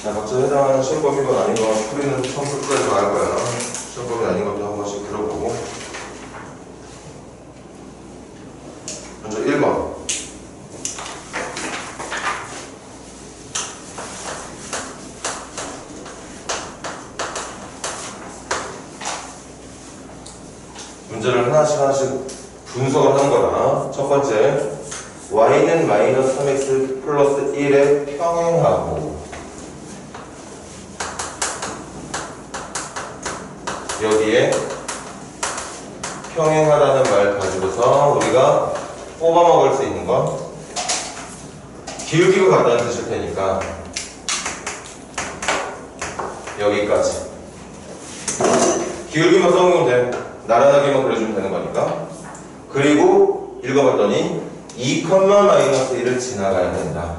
자, 각자 해당하는 시험범위건 아닌 거 풀이는 처음부터 끝까지 다 할 거야. 시험범위 아닌 것도 한 번씩 들어보고. 먼저 1번. 문제를 하나씩 분석을 하는 거다. 첫 번째, y는 마이너스 3x 플러스 1에 평행하고 여기에 평행하다는 말 가지고서 우리가 뽑아먹을 수 있는 건 기울기가 같다는 뜻일 테니까 여기까지 기울기만 써보면 돼. 나란하게만 그려주면 되는 거니까. 그리고 읽어봤더니 2, 마이너스 1을 지나가야 된다.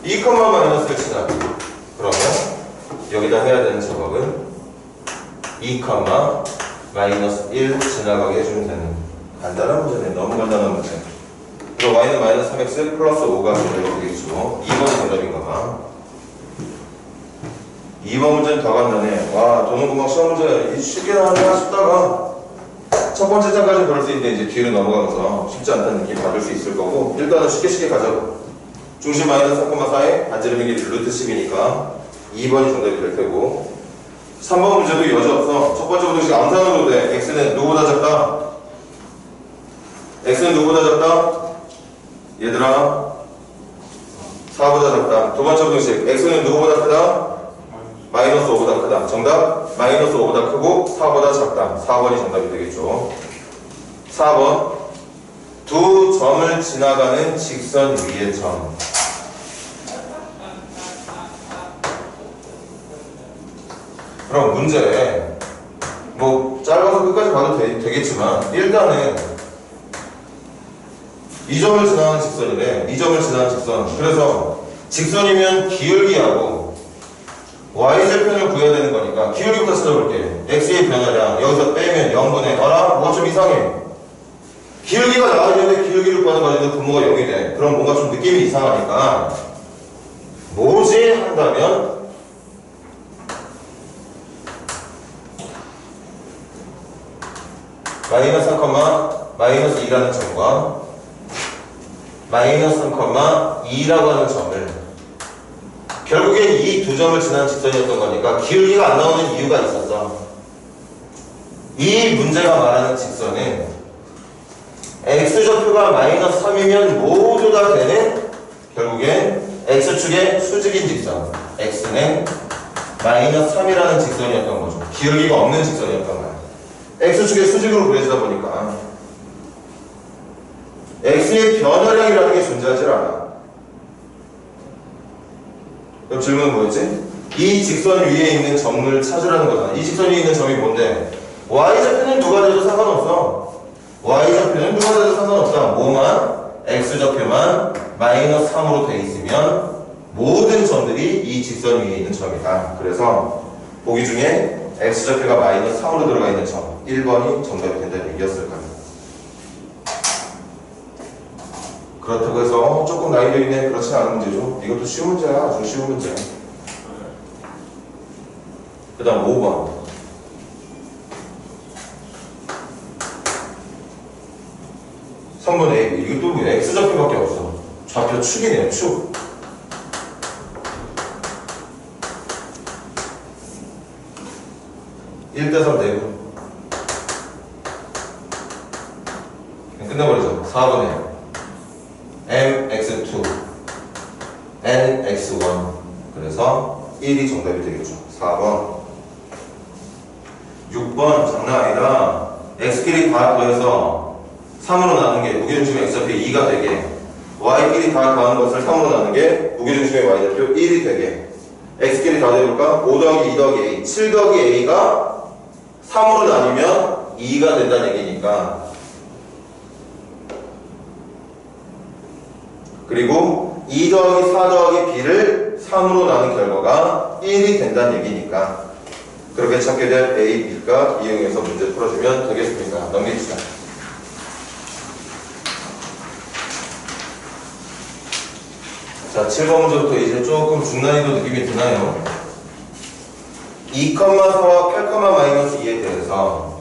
마이너스를 지나가. 그러면 여기다 해야 되는 작업은 2, 마이너스 1 지나가게 해주면 되는 간단한 문제네. 너무 간단한 문제. 그리고 y는 마이너스 3x 플러스 5가 되겠죠. 2번이 정답인가 봐. 2번 문제는 더 간단해. 와, 저는 금방 시험 문제 쉽게 나왔나 싶다가 첫 번째 장까지는 그럴 수 있는데 이제 뒤로 넘어가면서 쉽지 않다는 느낌 받을 수 있을 거고, 일단은 쉽게 가자고. 중심 마이너스 3,4에 반지름의 길이 루트 10이니까 2번이 정답이 될 테고, 3번 문제도 여지 없어. 첫 번째 부등식 암산으로 돼. x는 누구보다 작다? x는 누구보다 작다? 얘들아 4보다 작다. 두 번째 부등식 x는 누구보다 크다? 마이너스 5보다 크다. 정답 마이너스 5보다 크고 4보다 작다. 4번이 정답이 되겠죠. 4번 두 점을 지나가는 직선 위의 점. 그럼 문제 뭐 짧아서 끝까지 봐도 되겠지만 일단은 이 점을 지나가는 직선이래. 이 점을 지나가는 직선. 그래서 직선이면 기울기하고 y절편을 구해야 되는 거니까 기울기부터 찾아볼게. x의 변화량 여기서 빼면 0분의 어라? 뭐가 좀 이상해. 기울기가 나와야 되는데 기울기를 구하는 과정에서 분모가 0이 돼. 그럼 뭔가 좀 느낌이 이상하니까 뭐지? 한다면 마이너스 3, 마이너스 2라는 점과 마이너스 3, 2라고 하는 점을 결국엔 이 두 점을 지나는 직선이었던 거니까 기울기가 안 나오는 이유가 있었어. 이 문제가 말하는 직선은 x좌표가 마이너스 3이면 모두 다 되는 결국엔 x축의 수직인 직선 x는 마이너스 3이라는 직선이었던 거죠. 기울기가 없는 직선이었던 거야. x축의 수직으로 그려지다 보니까 x의 변화량이라는 게 존재하지 않아. 그럼 질문은 뭐였지? 이 직선 위에 있는 점을 찾으라는 거잖아. 이 직선 위에 있는 점이 뭔데? y좌표는 누가 돼도 상관없어. y좌표는 누가 돼도 상관없다. 뭐만? x좌표만 마이너스 3으로 돼 있으면 모든 점들이 이 직선 위에 있는 점이다. 그래서 보기 중에 x좌표가 마이너스 3으로 들어가 있는 점 1번이 정답이 된다는 얘기였을 거야. 그렇다고 해서 조금 난이도 있네 그렇지 않은 문제죠. 이것도 쉬운 문제야. 아주 쉬운 문제. 그 다음 5번. 선분 A. 이것도 x좌표밖에 없어. 좌표 축이네요. 축. (1대3) 대분. 끝내버리죠. 4번에 mx2 nx1 그래서 1이 정답이 되겠죠. 4번. 6번 장난 아니라 x끼리 다 더해서 3으로 나눈 게 무게중심의 x좌표 2가 되게, y끼리 다 더하는 것을 3으로 나눈 게 무게중심의 y좌표 1이 되게, x끼리 다 더해볼까? 5 더하기 2 더하기 a 7 더하기 a가 3으로 나뉘면 2가 된다는 얘기니까, 그리고 2 더하기 4 더하기 b를 3으로 나눈 결과가 1이 된다는 얘기니까 그렇게 찾게 될 a, b가 이용해서 문제 풀어주면 되겠습니다. 넘깁시다. 자, 7번 문제부터 이제 조금 중난이도 느낌이 드나요? 2,4와 8,-2에 대해서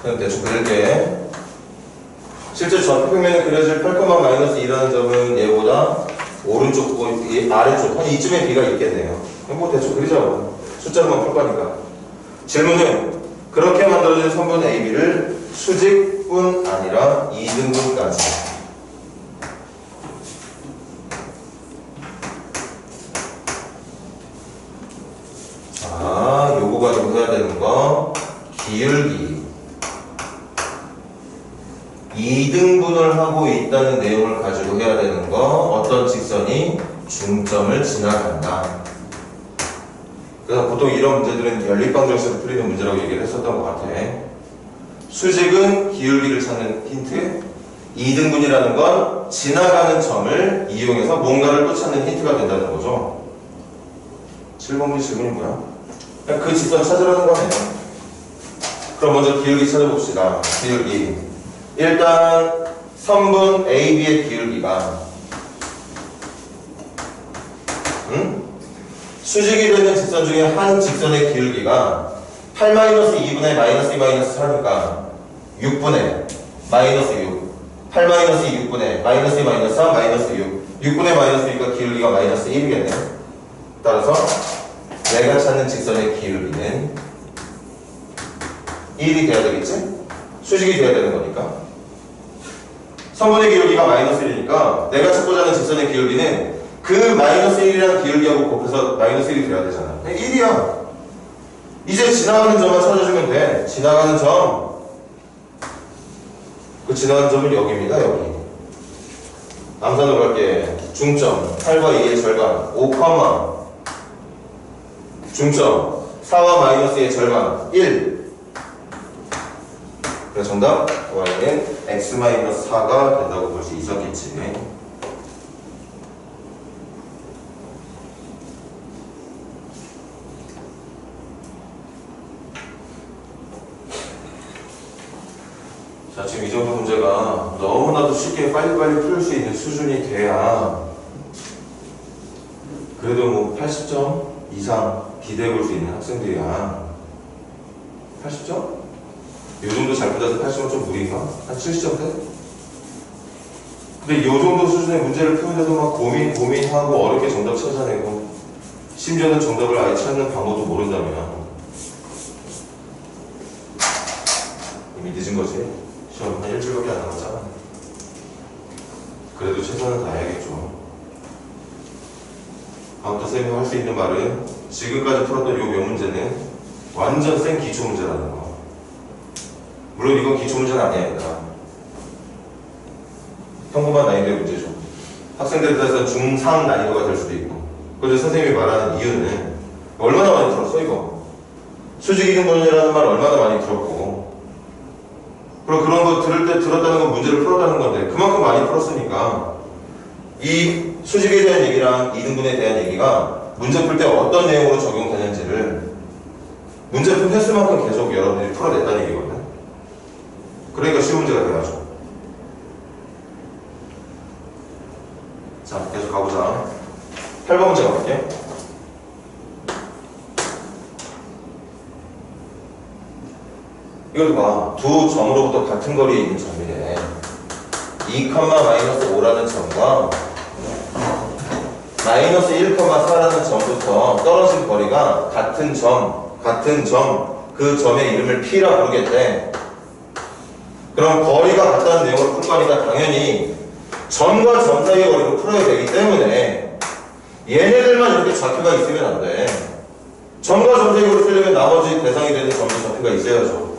그냥 대충 그릴게. 실제 좌표평면에 그려질 8,-2라는 점은 얘보다 오른쪽, 아래쪽, 한 이쯤에 비가 있겠네요. 뭐 대충 그리자고. 숫자로만 풀 거니까. 질문은 그렇게 만들어진 선분 AB를 수직뿐 아니라 2등분까지. 자, 요거 가지고 해야 되는 거 기울기 2등분을 하고 있다는 내용을 가지고 해야 되는 거 어떤 직선이 중점을 지나간다. 그래서 보통 이런 문제들은 연립방정식에서 풀리는 문제라고 얘기를 했었던 것 같아. 수직은 기울기를 찾는 힌트, 2등분이라는 건 지나가는 점을 이용해서 뭔가를 또 찾는 힌트가 된다는 거죠. 7번 문제 질문이 뭐야? 그냥 그 직선 찾으라는 거네요. 그럼 먼저 기울기 찾아봅시다. 기울기. 일단 선분 AB의 기울기가 수직이 되는 직선 중에 한 직선의 기울기가 8-2분의 -2-4니까 6분의 마이너스 6 8-2분의 -2-4 -6 6분의 -2가 기울기가 마이너스 1이겠네요. 따라서 내가 찾는 직선의 기울기는 1이 돼야 되겠지? 수직이 돼야 되는 거니까. 선분의 기울기가 마이너스 1이니까 내가 찾고자 하는 직선의 기울기는 그 마이너스 1이라는 기울기하고 곱해서 마이너스 1이 돼야 되잖아. 그냥 1이야. 이제 지나가는 점만 찾아주면 돼. 지나가는 점. 그 지나가는 점은 여기입니다. 여기. 암산으로 갈게. 중점 8과 2의 절반 5, 중점 4와 마이너스의 절반 1. 그래서 정답 y는 x-4가 된다고 볼 수 있었겠지. 자, 지금 이 정도 문제가 너무나도 쉽게 빨리빨리 풀 수 있는 수준이 돼야 그래도 뭐 80점 이상 기대해 볼 수 있는 학생들이야. 80점? 요 정도 잘 풀어서 80점 좀 무리인가? 한 70점대? 근데 요 정도 수준의 문제를 푸는데도 막 고민하고 어렵게 정답 찾아내고 심지어는 정답을 아예 찾는 방법도 모른다면 이미 늦은 거지. 시험 한 일주일밖에 안 남았잖아. 그래도 최선을 다해야겠죠. 아무튼 쌤이 할 수 있는 말은 지금까지 풀었던 요 몇 문제는 완전 센 기초 문제라는 거. 물론 이건 기초 문제는 아니야, 얘들아. 평범한 난이도의 문제죠. 학생들에 따라서 중상 난이도가 될 수도 있고. 그래서 선생님이 말하는 이유는 얼마나 많이 들었어, 이거? 수직 이등분이라는 말 얼마나 많이 들었고. 그리고 그런 거 들을 때 들었다는 건 문제를 풀었다는 건데 그만큼 많이 풀었으니까 이 수직에 대한 얘기랑 이등분에 대한 얘기가 문제 풀 때 어떤 내용으로 적용되는지를 문제 풀 횟수만큼 계속 여러분들이 풀어냈다는 얘기거든. 그러니까 쉬운 문제가 돼야죠. 자, 계속 가보자. 8번 문제 가볼게. 이것도 봐. 두 점으로부터 같은 거리에 있는 점이래. 2,-5라는 점과 -1,4라는 점부터 떨어진 거리가 같은 점, 그 점의 이름을 P라 부르겠대. 그럼 거리가 같다는 내용을 풀 거니까 당연히 점과 점 사이의 거리를 풀어야 되기 때문에 얘네들만 이렇게 좌표가 있으면 안 돼. 점과 점 사이의 거리를 풀려면 나머지 대상이 되는 점과 좌표가 있어야죠.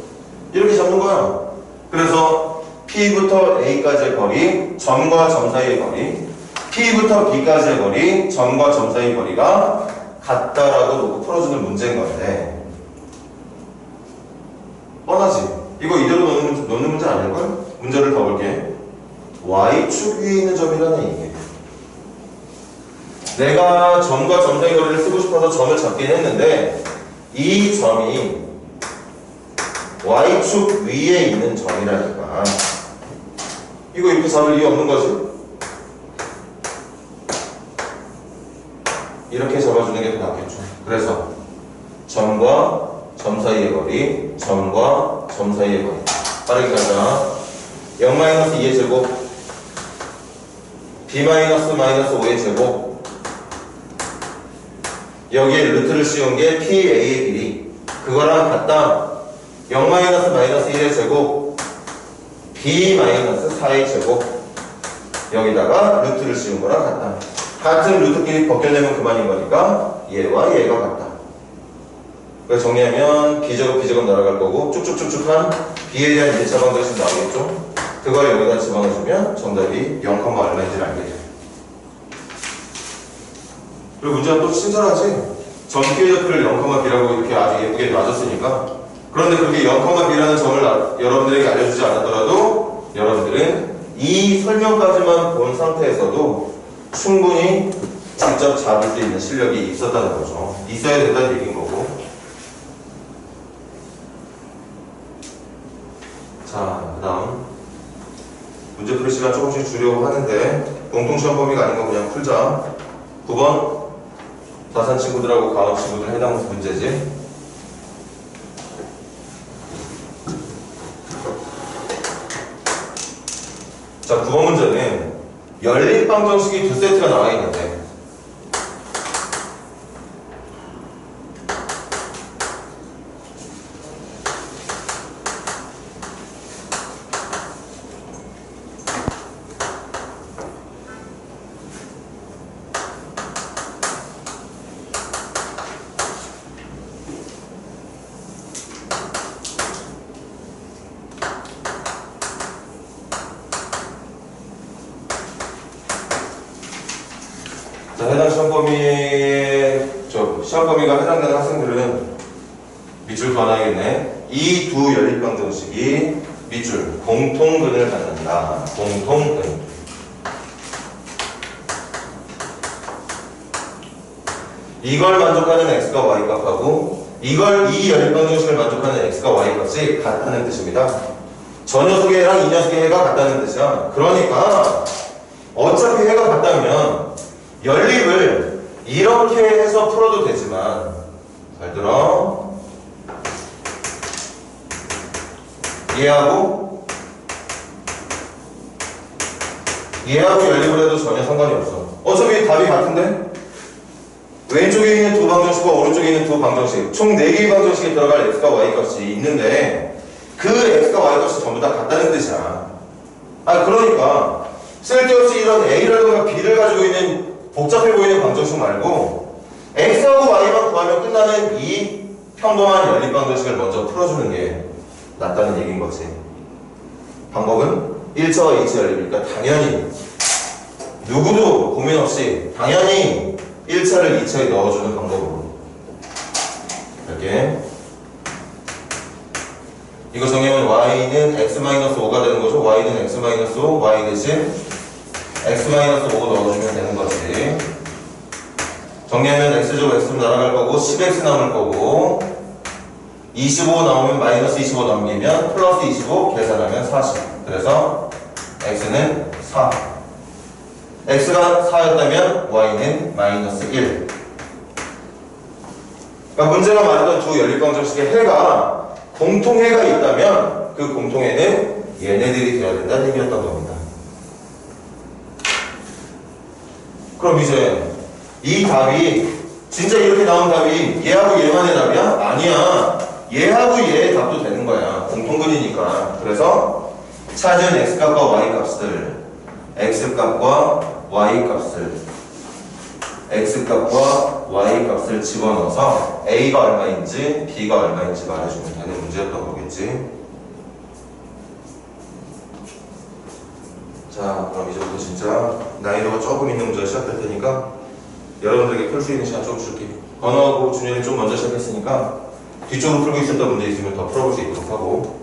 이렇게 잡는 거야. 그래서 P부터 A까지의 거리, 점과 점 사이의 거리, P부터 B까지의 거리, 점과 점 사이의 거리가 같다라고 놓고 풀어주는 문제인 건데 뻔하지? 이거 이대로 놓는 문제 아닐걸? 문제를 더 볼게. Y축 위에 있는 점이라는 얘기예요. 내가 점과 점 사이의 거리를 쓰고 싶어서 점을 잡긴 했는데 이 점이 y축 위에 있는 점이라니까. 이거 이렇게 잡을 이유 없는 거지? 이렇게 잡아주는 게 더 낫겠죠. 그래서 점과 점 사이의 거리, 점과 점 사이의 거리. 빠르게 가자. 0-2의 제곱, b-5의 제곱. 여기에 루트를 씌운 게 PA의 길이. 그거랑 같다. 0-1의 제곱, b-4의 제곱. 여기다가 루트를 씌운 거랑 같다. 같은 루트끼리 벗겨내면 그만인 거니까 얘와 얘가 같다. 그래서 정리하면 b제곱 b제곱 날아갈 거고 쭉쭉쭉쭉한 b에 대한 1차 방정식 나오겠죠. 그걸 여기다 집어넣어주면 정답이 0, 얼마인지를 알게 돼. 그리고 문제가 또 친절하지. 점피의 좌표를 0,b라고 이렇게 아주 예쁘게 놔줬으니까. 그런데 그게 0,b라는 점을 여러분들에게 알려주지 않았더라도 여러분들은 이 설명까지만 본 상태에서도 충분히 직접 잡을 수 있는 실력이 있었다는 거죠. 있어야 된다는 얘기인 거고. 자, 그 다음 문제 풀이 시간 조금씩 주려고 하는데 공통시험 범위가 아닌 거 그냥 풀자. 9번 다산 친구들하고 가온 친구들 해당 문제지. 자, 9번 문제는 열린 방정식이 두 세트가 나와 있는데 해당 시험 범위가 해당되는 학생들은 밑줄 그어놔야겠네. 이 두 연립 방정식이 밑줄 공통근을 갖는다. 공통근. 이걸 만족하는 x과 y 값하고 이 연립 방정식을 만족하는 x과 y 값이 같다는 뜻입니다. 저 녀석의 해랑 이 녀석의 해가 같다는 뜻이야. 그러니까 어차피 해가 같다면 연립을 이렇게 해서 풀어도 되지만, 잘 들어. 얘하고 연립을 해도 전혀 상관이 없어. 어차피 답이 같은데? 왼쪽에 있는 두 방정식과 오른쪽에 있는 두 방정식, 총 4개의 방정식에 들어갈 x과 y 값이 있는데 그 x과 y 값이 전부 다 같다는 뜻이야. 그러니까 쓸데없이 이런 a라든가 b를 가지고 있는 복잡해 보이는 방정식 말고 x하고 y만 구하면 끝나는 이 평범한 연립 방정식을 먼저 풀어주는 게 낫다는 얘기인 거지. 방법은 1차와 2차 연립이니까 당연히 누구도 고민 없이 당연히 1차를 2차에 넣어주는 방법으로 이렇게 이거 정리하면 y는 x-5가 되는 거죠. y는 x-5, y 대신 x-5 넣어주면 되는 거지. 정리하면 x제곱 x로 날아갈 거고 10x 남을 거고 25 나오면 마이너스 25 넘기면 플러스 25 계산하면 40. 그래서 x는 4. x가 4였다면 y는 마이너스 1. 그러니까 문제가 말했던 두 연립방정식의 해가 공통해가 있다면 그 공통해는 얘네들이 되어야 된다는 얘기였던 겁니다. 그럼 이제 이 답이 진짜 이렇게 나온 답이 얘하고 얘만의 답이야? 아니야. 얘하고 얘의 답도 되는 거야. 공통근이니까. 그래서 찾은 x값과 y값을 x값과 y값을 집어넣어서 a가 얼마인지 b가 얼마인지 말해주면 되는 문제였던 거겠지. 자, 그럼 이제부터 진짜 난이도가 조금 있는 문제가 시작될 테니까 여러분들에게 풀 수 있는 시간 좀 줄게. 번호하고 준현이 좀 먼저 시작했으니까 뒤쪽으로 풀고 있었던 문제 있으면 더 풀어볼 수 있도록 하고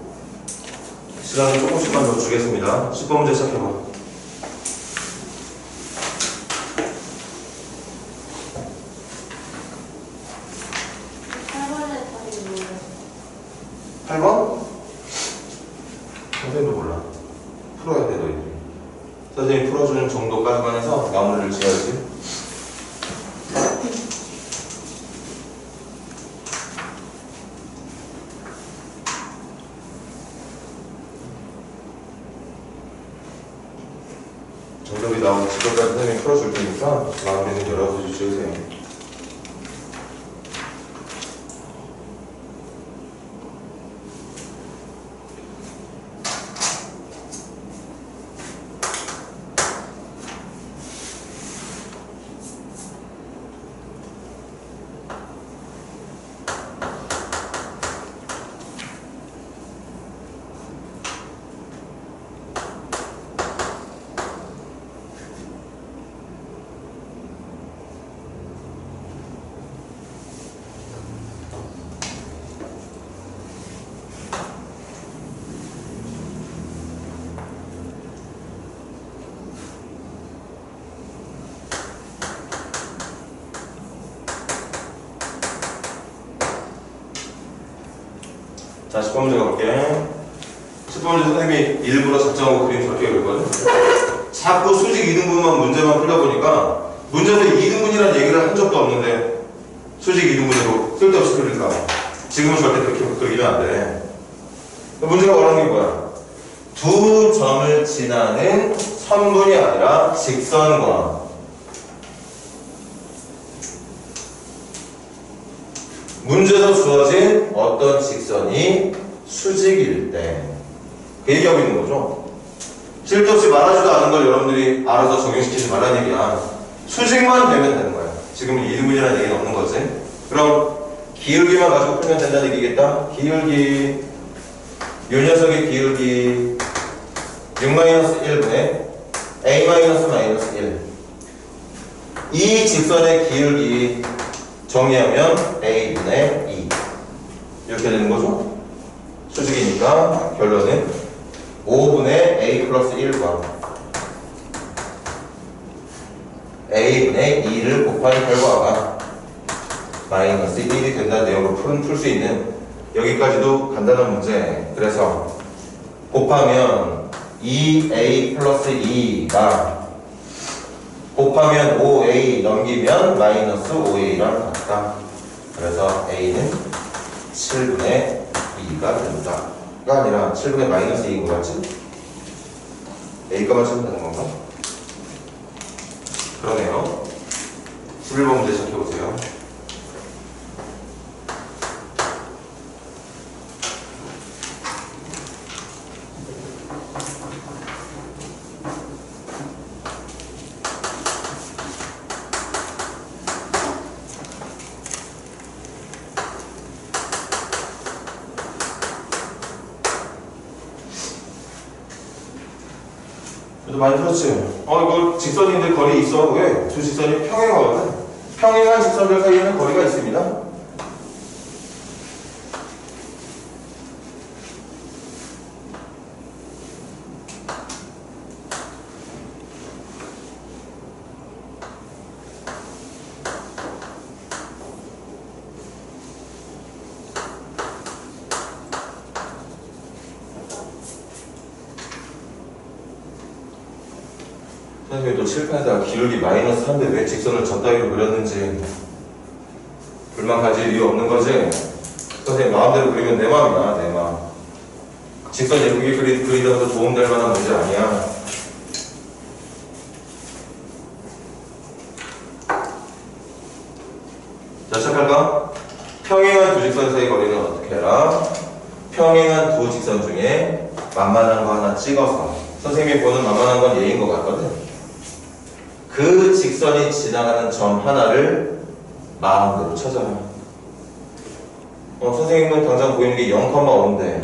시간을 조금씩만 더 주겠습니다. 10번 문제 시작해봐. 8번? 점 정도까지만 해서 마무리를 지어야지. 정답이 나오면 직접까지 선생님이 풀어줄 테니까 마무리는 여러분이 지으세요. 자, 10번 문제 가볼게. 10번 문제 선생님이 일부러 작정하고 그림 저렇게 그렸거든. 자꾸 수직 2등분만 문제만 풀려보니까 문제에서 2등분이라는 얘기를 한 적도 없는데 수직 2등분으로 쓸데없이 그릴까. 지금은 절대 그렇게 그리면 안 돼. 문제가 원하는 게 뭐야? 두 점을 지나는 선분이 아니라 직선과 문제에서 주어진 어떤 직선이 수직일 때 그 얘기하고 있는 거죠. 쓸데없이 말하지도 않은 걸 여러분들이 알아서 적용시키지 말라는 얘기야. 수직만 되면 되는 거야. 지금은 이등분이라는 얘기는 없는 거지. 그럼 기울기만 가지고 풀면 된다는 얘기겠다. 기울기, 요 녀석의 기울기 6-1분의 a-1. 이 직선의 기울기 정리하면 a분의 2 이렇게 되는 거죠. 수직이니까 결론은 5분의 a 플러스 1과 a분의 2를 곱한 결과가 마이너스 1이 된다는 내용으로 풀 수 있는 여기까지도 간단한 문제. 그래서 곱하면 2a 플러스 2가 곱하면 5a 넘기면 마이너스 5a랑 같다. 그래서 a는 7분의 2가 된다. 가 아니라 7분의 마이너스 2인 거 같지? a값만 찾으면 되는 건가? 그러네요. 11번 문제 시작해보세요. 많이 들었지? 이거 직선인데 거리 있어. 왜? 두 직선이 평행하거든. 평행한 직선들 사이에는 거리가 있습니다. 선생님이 또 칠판에다가 기울기 마이너스 3인데 왜 직선을 저 따위로 그렸는지 불만 가질 이유 없는 거지? 선생님 마음대로 그리면 내 마음이야, 내 마음. 직선 예쁘게 그리더라도 도움될 만한 문제 아니야. 자, 시작할까? 평행한 두 직선 사이 거리는 어떻게 해라? 평행한 두 직선 중에 만만한 거 하나 찍어서 선생님이 보는 만만한 건 얘인 것 같거든? 그 직선이 지나가는 점 하나를 마음대로 찾아라. 선생님은 당장 보이는 게 0,5인데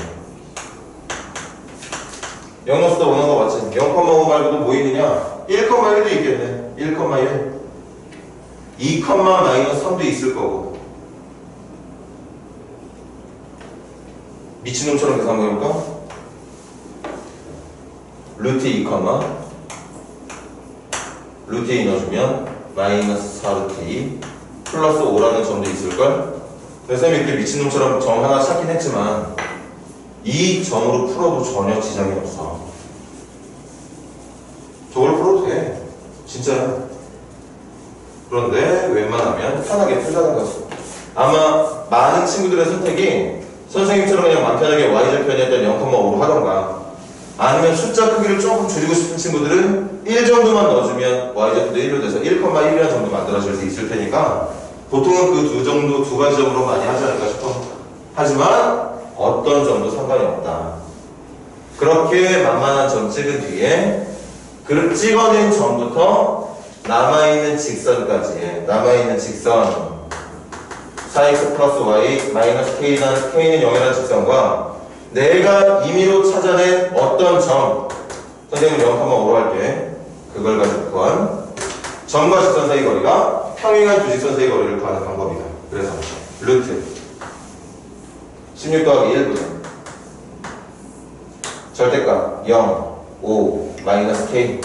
0노수도 오는 거 맞지? 0,5 말고도 뭐 있느냐? 1,1도 있겠네. 1,1 2, 마이너스 3도 있을 거고. 미친놈처럼 계산 한번 해볼까? 루트 2, 루트 2 넣어주면 마이너스 4루트 2 플러스 5라는 점도 있을걸? 그래서 이렇게 미친놈처럼 점 하나 찾긴 했지만 이 점으로 풀어도 전혀 지장이 없어. 저걸 풀어도 돼. 진짜야. 그런데 웬만하면 편하게 풀자는 거지. 아마 많은 친구들의 선택이 선생님처럼 그냥 맘 편하게 y절편이었던 0,5로 하던가, 아니면 숫자 크기를 조금 줄이고 싶은 친구들은 1 정도만 넣어주면 y절편도 1로 돼서 1,1이라는 정도 만들어질 수 있을 테니까 보통은 그 두 가지 정도로 많이 하지 않을까 싶어. 하지만 어떤 점도 상관이 없다. 그렇게 만만한 점 찍은 뒤에 그 찍어낸 점부터 남아있는 직선까지, 남아있는 직선 4x 플러스 y 마이너스 k는 0이라는 직선과 내가 임의로 찾아낸 어떤 점, 선생님은 0,5로 할게. 그걸 가지고 구한 점과 직선 사이 거리가 평행한 두 직선 사이 거리를 구하는 방법이다. 그래서 루트 16 더하기 1분의 절대값 0, 5, 마이너스 k.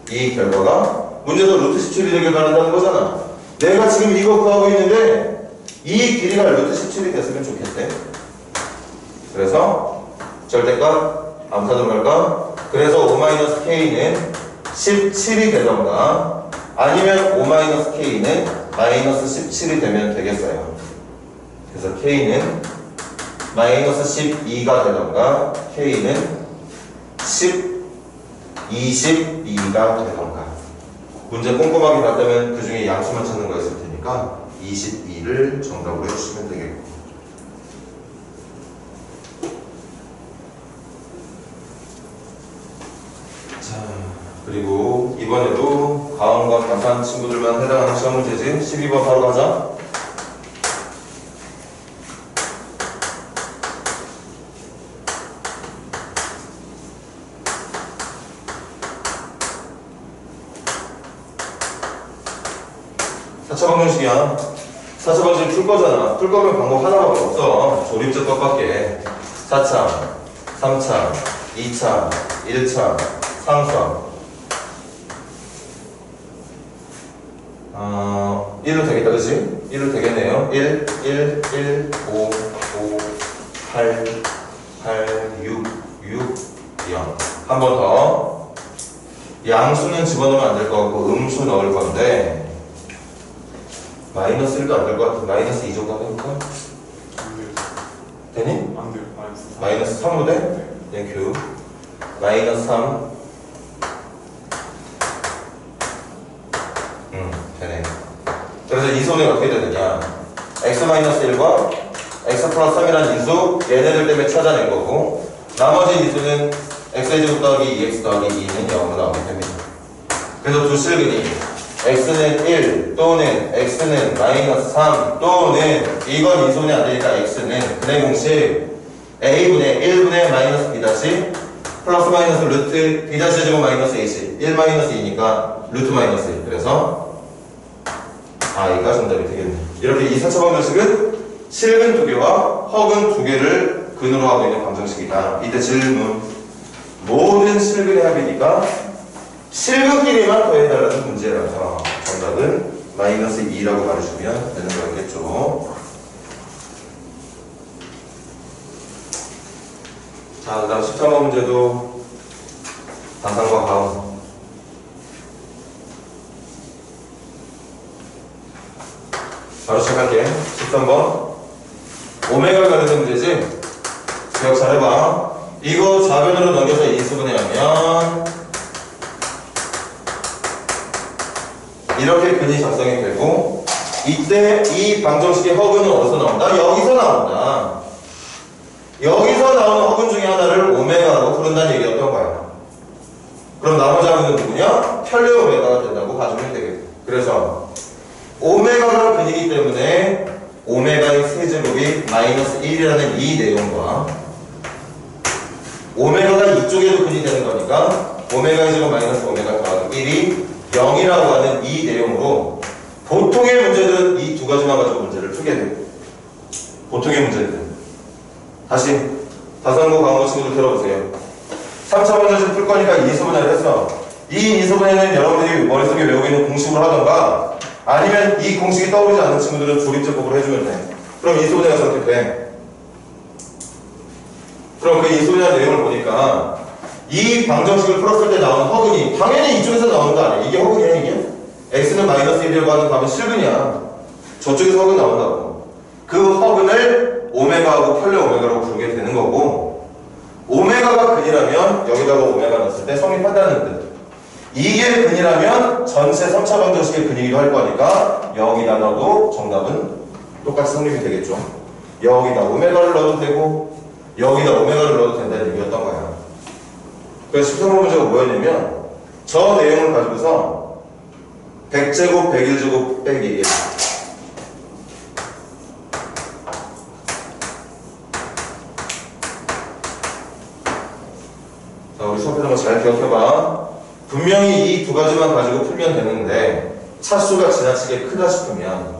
이 결과가 문제에서 루트 17이 되길 바란다는 거잖아. 내가 지금 이거 구하고 있는데 이 길이가 루트 17이 됐으면 좋겠대. 그래서 절대값 암산으로 갈까? 그래서 5-k는 17이 되던가 아니면 5-k는 마이너스 17이 되면 되겠어요. 그래서 k는 마이너스 12가 되던가 k는 22가 되던가. 문제 꼼꼼하게 봤다면 그 중에 양수만 찾는 거 있을 테니까 22를 정답으로 해주시면 되겠고. 자, 그리고 이번에도 가원과 가산 친구들만 해당하는 시험 문제지. 12번 바로 가자. 사차방정식이야. 사차방정식 풀 거잖아. 풀 거면 방법 하나밖에 없어. 조립제 떡밖에. 4차, 3차, 2차, 1차, 상수함. 1로 되겠다, 그치? 1로 되겠네요. 1, 1, 1, 5, 5, 8, 8, 6, 6, 0. 한 번 더. 양수는 집어넣으면 안 될 것 같고, 음수 넣을 건데, 마이너스 1도 안 될 것 같은데, 마이너스 2 정도 해볼까? 되니? 안 돼요. 마이너스 3으로 돼? 땡큐. 마이너스 3. 되네. 그래서 이 소리가 어떻게 되느냐? x-1과 x 플러스 3이라는 인수, 얘네들 때문에 찾아낸 거고, 나머지 인수는 x제곱 더하기 2x 더하기 2는 0으로 나오게 됩니다. 그래서 두 실근이 x는 1 또는 x는 마이너스 3 또는 이건 인수분해 안 되니까 x는 근해 공식 a분의 1분의 마이너스 b 다시 플러스 마이너스 루트 b 다시 제곱 마이너스 ac 1 마이너스 2니까 루트 마이너스 1. 그래서 이가 정답이 되겠네. 이렇게 이 4차 방정식은 실근 두 개와 허근 두 개를 근으로 하고 있는 방정식이다. 이때 질문. 모든 실근의 합이니까 실근끼리만 더해달라는 문제라서 정답은 마이너스 2라고 말해주면 되는 거겠죠. 자, 그 다음 13번 문제도 가산과 가운. 바로 시작할게. 13번. 오메가가 가는 문제지? 기억 잘해봐. 이거 좌변으로 넘겨서 인수분해 하면 이렇게 근이 작성이 되고, 이때 이 방정식의 허근은 어디서 나온다? 여기서 나온다. 여기서 나오는 허근 중에 하나를 오메가로 부른다는 얘기였던 거야. 그럼 나머지 하나는 누구냐? 편례 오메가가 된다고 봐주면 되겠다. 그래서 오메가가 근이기 때문에 오메가의 세제곱이 마이너스 1이라는 이 내용과 오메가가 이쪽에도 근이 되는 거니까 오메가의 제곱 마이너스 오메가 더하기 1이 0이라고 하는 이 내용으로 보통의 문제들은 이 두 가지만 가지고 문제를 풀게 돼요. 보통의 문제들은. 다시 다산고 강원도 친구들 들어보세요. 3차 방정식 풀 거니까 인수분해를 했어. 이 인수분해는 여러분들이 머릿속에 외우고 있는 공식으로 하던가 아니면 이 공식이 떠오르지 않는 친구들은 조립제법으로 해주면 돼. 그럼 인수분해가 저렇게 돼. 그럼 그 인수분해 내용을 보니까 이 방정식을 풀었을 때 나오는 허근이 당연히 이쪽에서 나오는 거 아니야. 이게 허근이야 이게? x는 마이너스 1이라고 하는 값은 실근이야. 저쪽에서 허근 나온다고. 그 허근을 오메가하고 편례 오메가라고 부르게 되는 거고, 오메가가 근이라면 여기다가 오메가 넣었을 때 성립한다는 뜻. 이게 근이라면 전체 3차 방정식의 근이기도 할 거니까 여기다 넣어도 정답은 똑같이 성립이 되겠죠. 여기다 오메가를 넣어도 되고 여기다 오메가를 넣어도 된다는 얘기였던 거야. 그래서 13번 문제가 뭐였냐면 저 내용을 가지고서 100제곱 101제곱 빼기 1. 자, 우리 수업했던 거 잘 기억해봐. 분명히 이 두 가지만 가지고 풀면 되는데 차수가 지나치게 크다 싶으면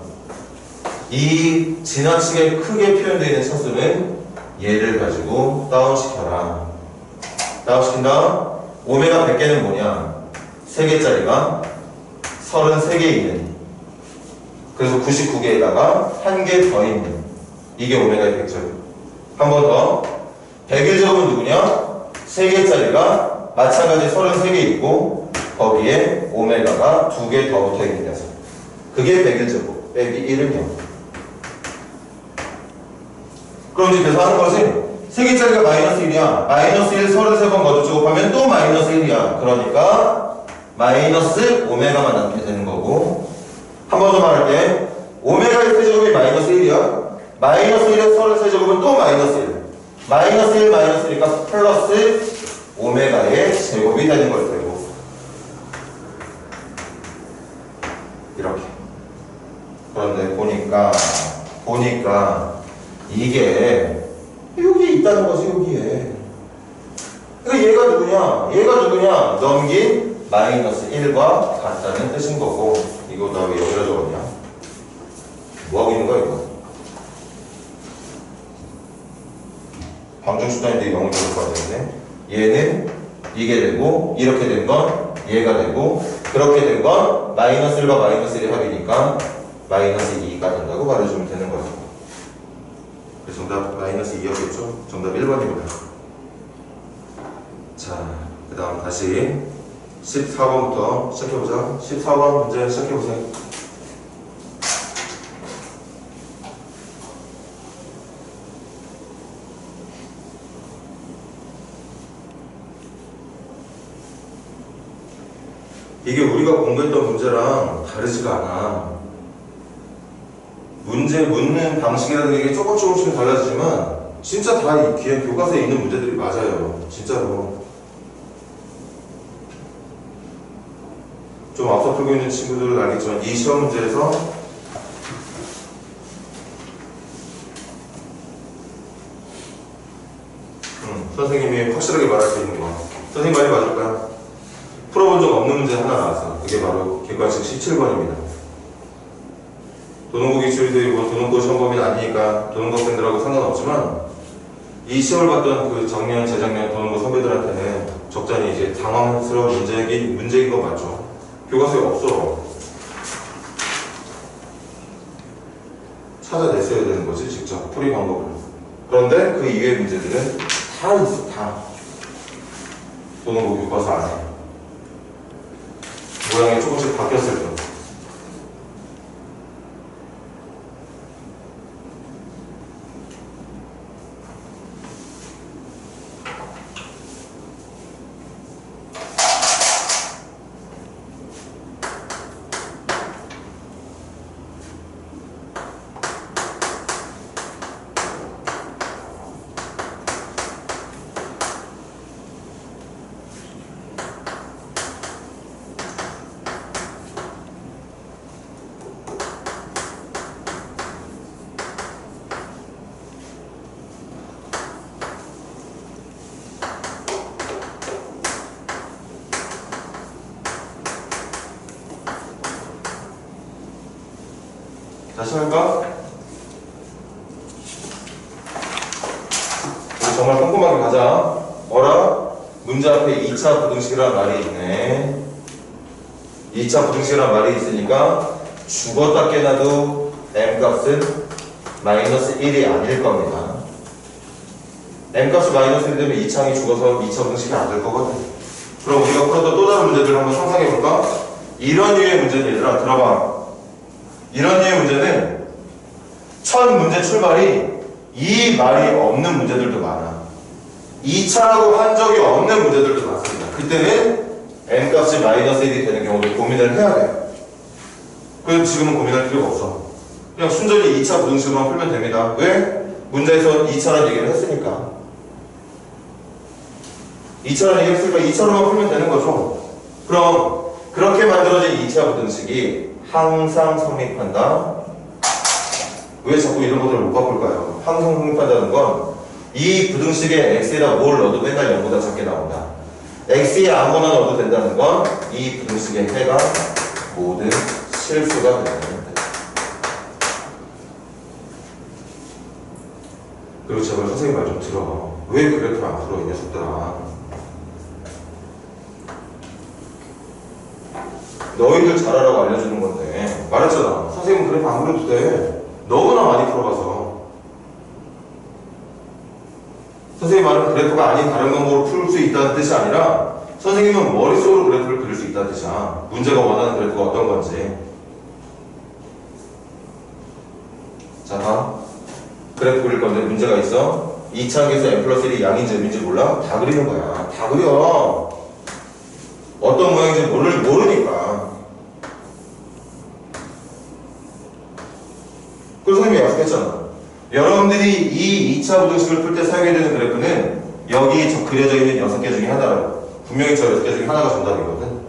이 지나치게 크게 표현되어 있는 차수는 얘를 가지고 다운시켜라. 다운시킨 다음 오메가 100개는 뭐냐? 3개짜리가 33개 있는, 그래서 99개에다가 1개 더 있는, 이게 오메가의 100제곱. 한 번 더. 101제곱은 누구냐? 3개짜리가 마찬가지 33개 있고 거기에 오메가가 2개 더 붙어있는 녀석, 그게 101제곱 빼기 1은 0. 그럼 이제 계산하는 거지. 3개짜리가 마이너스 1이야. 마이너스 1 33번 거듭제곱하면 또 마이너스 1이야. 그러니까 마이너스 오메가만 남게 되는 거고, 한 번 더 말할게. 오메가의 세제곱이 마이너스 1이야. 마이너스 1의 33제곱은 또 마이너스 1. 마이너스 1 마이너스 1이니까 플러스 오메가의 제곱이 되는 걸 테고, 이렇게. 그런데 보니까 이게 여기 있다는 거지. 여기에 얘가 누구냐? 넘긴 마이너스 1과 같다는 뜻인 거고, 이거 나 왜 여기다 적었냐? 뭐하고 있는 거야 이거? 방정수단인데 0을 적을 거 같은데, 얘는 이게 되고 이렇게 된 건 얘가 되고 그렇게 된 건 마이너스 1과 마이너스 1의 합이니까 마이너스 2가 된다고 말해주면 되는 거죠. 그래서 정답 마이너스 2였겠죠? 정답 1번입니다. 자, 그 다음 다시 14번부터 시작해보자. 14번 문제 시작해보세요. 이게 우리가 공부했던 문제랑 다르지가 않아. 문제 묻는 방식이라는 게 조금씩 달라지지만 진짜 다 이 교과서에 있는 문제들이 맞아요. 진짜로. 좀 앞서 풀고 있는 친구들은 알겠지만 이 시험 문제에서 선생님이 확실하게 말할 수 있는 거. 선생님 말이 맞을까요? 풀어본 적 없는 문제 하나 나왔어. 그게 바로 객관식 17번입니다. 도농고 기출들이 뭐 도농고 시험 범위는 아니니까 도농고 학생들하고 상관없지만 이 시험을 봤던 그 작년, 재작년 도농고 선배들한테는 적잖이 이제 당황스러운 문제인 거 맞죠? 교과서에 없어. 찾아냈어야 되는 거지, 직접 풀이 방법을. 그런데 그 이외의 문제들은 다 있어, 다. 도농고 교과서 안에. 모양이 조금씩 바뀌었을 거예요. 다시 할까? 우리 정말 꼼꼼하게 가자. 어라? 문제 앞에 2차 부등식이라는 말이 있네. 2차 부등식이라는 말이 있으니까 죽었다 깨나도 m값은 마이너스 1이 아닐 겁니다. m값이 마이너스 1 되면 2창이 죽어서 2차 부등식이 안 될 거거든. 그럼 우리가 풀었던 또 다른 문제들 한번 상상해볼까? 이런 류의 문제는 얘들아 들어봐. 이런 류의 문제는 첫 문제 출발이 이 말이 없는 문제들도 많아. 2차라고 한 적이 없는 문제들도 많습니다. 그때는 n값이 마이너스 1이 되는 경우도 고민을 해야 돼. 그래서 지금은 고민할 필요가 없어. 그냥 순전히 2차 부등식만 풀면 됩니다. 왜? 문제에서 2차라는 얘기를 했으니까. 2차라는 얘기를 했으니까 2차로만 풀면 되는 거죠. 그럼 그렇게 만들어진 2차 부등식이 항상 성립한다. 왜 자꾸 이런 것들을 못 바꿀까요? 항상 성립한다는 건 이 부등식에 x에다 뭘 넣어도 맨날 0보다 작게 나온다. x에 아무거나 넣어도 된다는 건 이 부등식의 해가 모든 실수가 된다는 겁니다. 그리고 제발 선생님 말 좀 들어. 왜 그래프를 안 풀어 이 녀석들아. 너희들 잘하라고 알려주는 건데 말했잖아. 선생님은 그래프 안 그려도 돼. 너무나 많이 풀어봐서. 선생님 말은 그래프가 아닌 다른 방법으로 풀 수 있다는 뜻이 아니라 선생님은 머릿속으로 그래프를 그릴 수 있다는 뜻이야. 문제가 원하는 그래프가 어떤 건지. 자, 다음. 그래프 그릴 건데 문제가 있어. 2차항에서 n 플러스 1이 양인지 음인지 몰라? 다 그리는 거야. 다 그려. 어떤 모양인지 모르니까. 그래서 선생님이 약속했잖아. 여러분들이 이 2차 부등식을 풀 때 사용해야 되는 그래프는 여기 그려져 있는 6개 중에 하나라고. 분명히 저 6개 중에 하나가 정답이거든.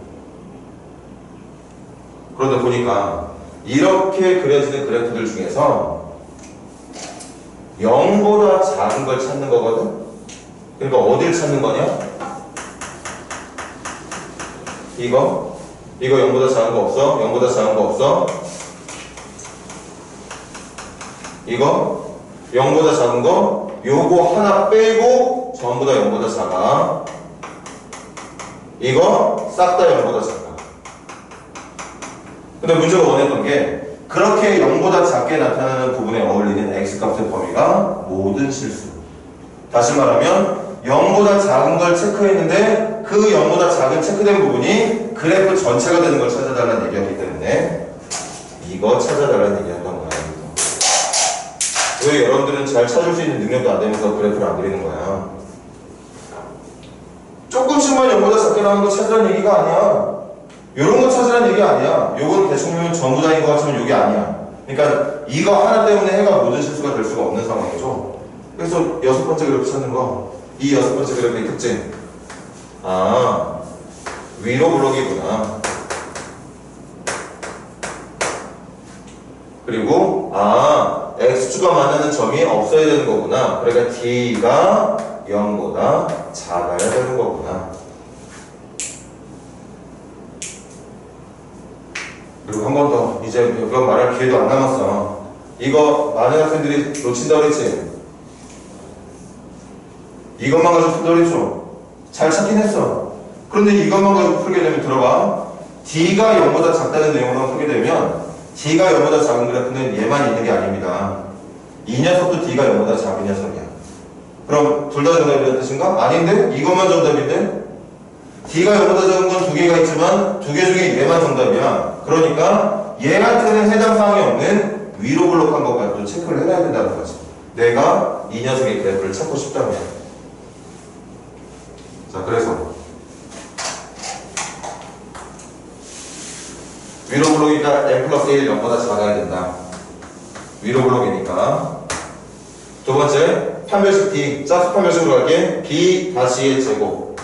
그러다 보니까 이렇게 그려지는 그래프들 중에서 0보다 작은 걸 찾는 거거든. 그러니까 어딜 찾는 거냐? 이거 0보다 작은 거 없어? 0보다 작은 거 없어? 이거 0보다 작은 거 요거 하나 빼고 전부 다 0보다 작아. 이거 싹 다 0보다 작아. 근데 문제가 원했던 게 그렇게 0보다 작게 나타나는 부분에 어울리는 x값의 범위가 모든 실수. 다시 말하면 0보다 작은 걸 체크했는데 그 0보다 작은 체크된 부분이 그래프 전체가 되는 걸 찾아달라는 얘기였기 때문에 이거 찾아달라는 얘기였던 거야. 왜 여러분들은 잘 찾을 수 있는 능력도 안 되면서 그래프를 안 그리는 거야? 조금씩만 0보다 작게 나오는 거 찾으라는 얘기가 아니야. 요런 거 찾으라는 얘기 아니야. 요건 대충 보면 전부 다인 것 같지만 요게 아니야. 그러니까 이거 하나 때문에 해가 모든 실수가 될 수가 없는 상황이죠. 그래서 6번째 그래프 찾는 거. 이 6번째 그래프의 특징. 아, 위로 블록이구나. 그리고 x축과 만나는 점이 없어야 되는 거구나. 그러니까 d가 0보다 작아야 되는 거구나. 그리고 한 번 더. 이제 그건 말할 기회도 안 남았어. 이거 많은 학생들이 놓친다고 그랬지? 이것만 가지고 푼다고 그랬죠? 잘 찾긴 했어. 그런데 이것만 가지고 풀게 되면 들어봐. d가 0보다 작다는 내용만 풀게 되면 d가 0보다 작은 그래프는 얘만 있는 게 아닙니다. 이 녀석도 d가 0보다 작은 녀석이야. 그럼 둘 다 정답이라는 뜻인가? 아닌데? 이것만 정답인데? d가 0보다 작은 건 2개가 있지만 2개 중에 얘만 정답이야. 그러니까 얘한테는 해당 사항이 없는 위로 블록한 것 가지고 체크를 해놔야 된다는 거지. 내가 이 녀석의 그래프를 찾고 싶다면. 자, 그래서 위로 블록이니까 n 플러스 1 0보다 작아야 된다. 위로 블록이니까. 두 번째, 판별식 D. 짝수 판별식으로 갈게. B 다시의 제곱.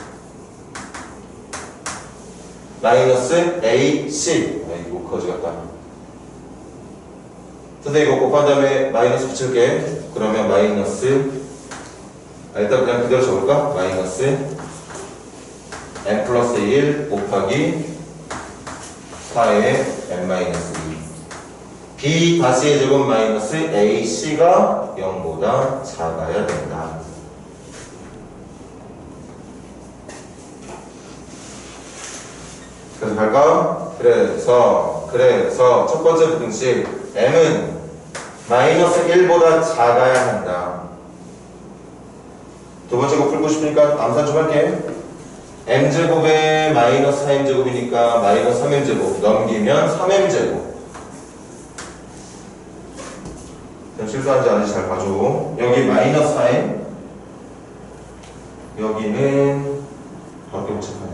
마이너스 AC. 이거 거지 같다. 선생님 이거 곱한 다음에 마이너스 붙일게. 그러면 마이너스. 일단 그냥 그대로 적을까? 마이너스 n 플러스 1 곱하기 4의 n-2 b 다시의 제곱 마이너스 ac가 0보다 작아야 된다. 그래서 갈까? 그래서 첫 번째 부등식 m은 마이너스 1보다 작아야 한다. 두 번째 거 풀고 싶으니까 암산 좀 할게. m제곱에 마이너스 4m제곱이니까 마이너스 3m제곱 넘기면 3m제곱. 실수하지 않은지 잘 봐줘. 여기 마이너스 4m, 여기는 밖에 못 체크하네.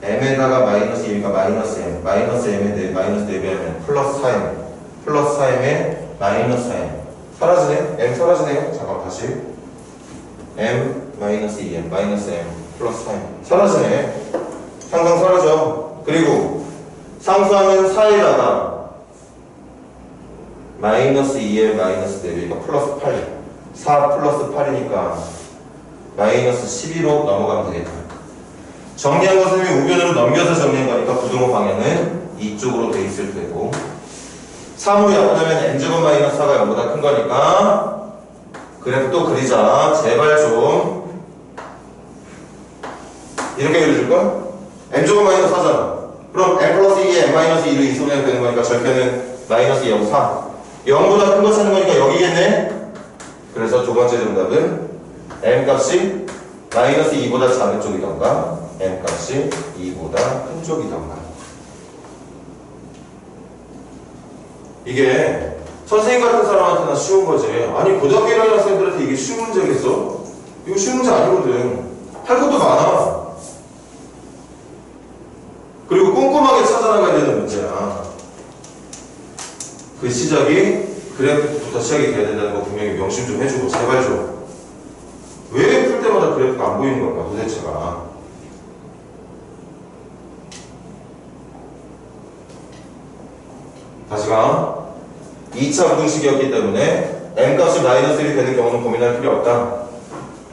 m에다가 마이너스 2니까 마이너스 m, 마이너스 m에 마이너스 4배하면 플러스 4m, 플러스 4m에 마이너스 4m. 사라지네? m 사라지네요. 잠깐 다시. m 마이너스 2m, 마이너스 m, 플러스 4m. 사라지네. 항상 사라져. 그리고 상수하면 4에다가 마이너스 2에 마이너스 4배니까 플러스 8. 4 플러스 8이니까 마이너스 12로 넘어가면 되겠다. 정리한 것은 이미 우변으로 넘겨서 정리한 거니까 부등호 방향은 이쪽으로 돼 있을 테고, 3으로 약분하면 m제곱 마이너스 4가 0보다 큰 거니까 그래프 또 그리자. 제발 좀 이렇게 그려줄까? m제곱 마이너스 4잖아. 그럼 m 플러스 2에 m 마이너스 2로 이소면 되는 거니까 절편은 마이너스 2하고 4. 0보다 큰 거 찾는 거니까 여기겠네? 그래서 두 번째 정답은 m 값이 마이너스 2보다 작은 쪽이던가 m 값이 2보다 큰 쪽이던가. 이게 선생님 같은 사람한테나 쉬운 거지. 아니 고등학교 1학년 학생들한테 이게 쉬운 문제겠어? 이거 쉬운 문제 아니거든. 할 것도 많아. 그리고 꼼꼼하게 찾아나가야 되는 문제야. 그 시작이 그래프부터 시작이 돼야 된다는 거 분명히 명심 좀 해주고 제발 좀. 왜 풀 때마다 그래프가 안 보이는 걸까 도대체가. 다시 가. 2차 부등식이었기 때문에 m값이 마이너스 1이 되는 경우는 고민할 필요 없다.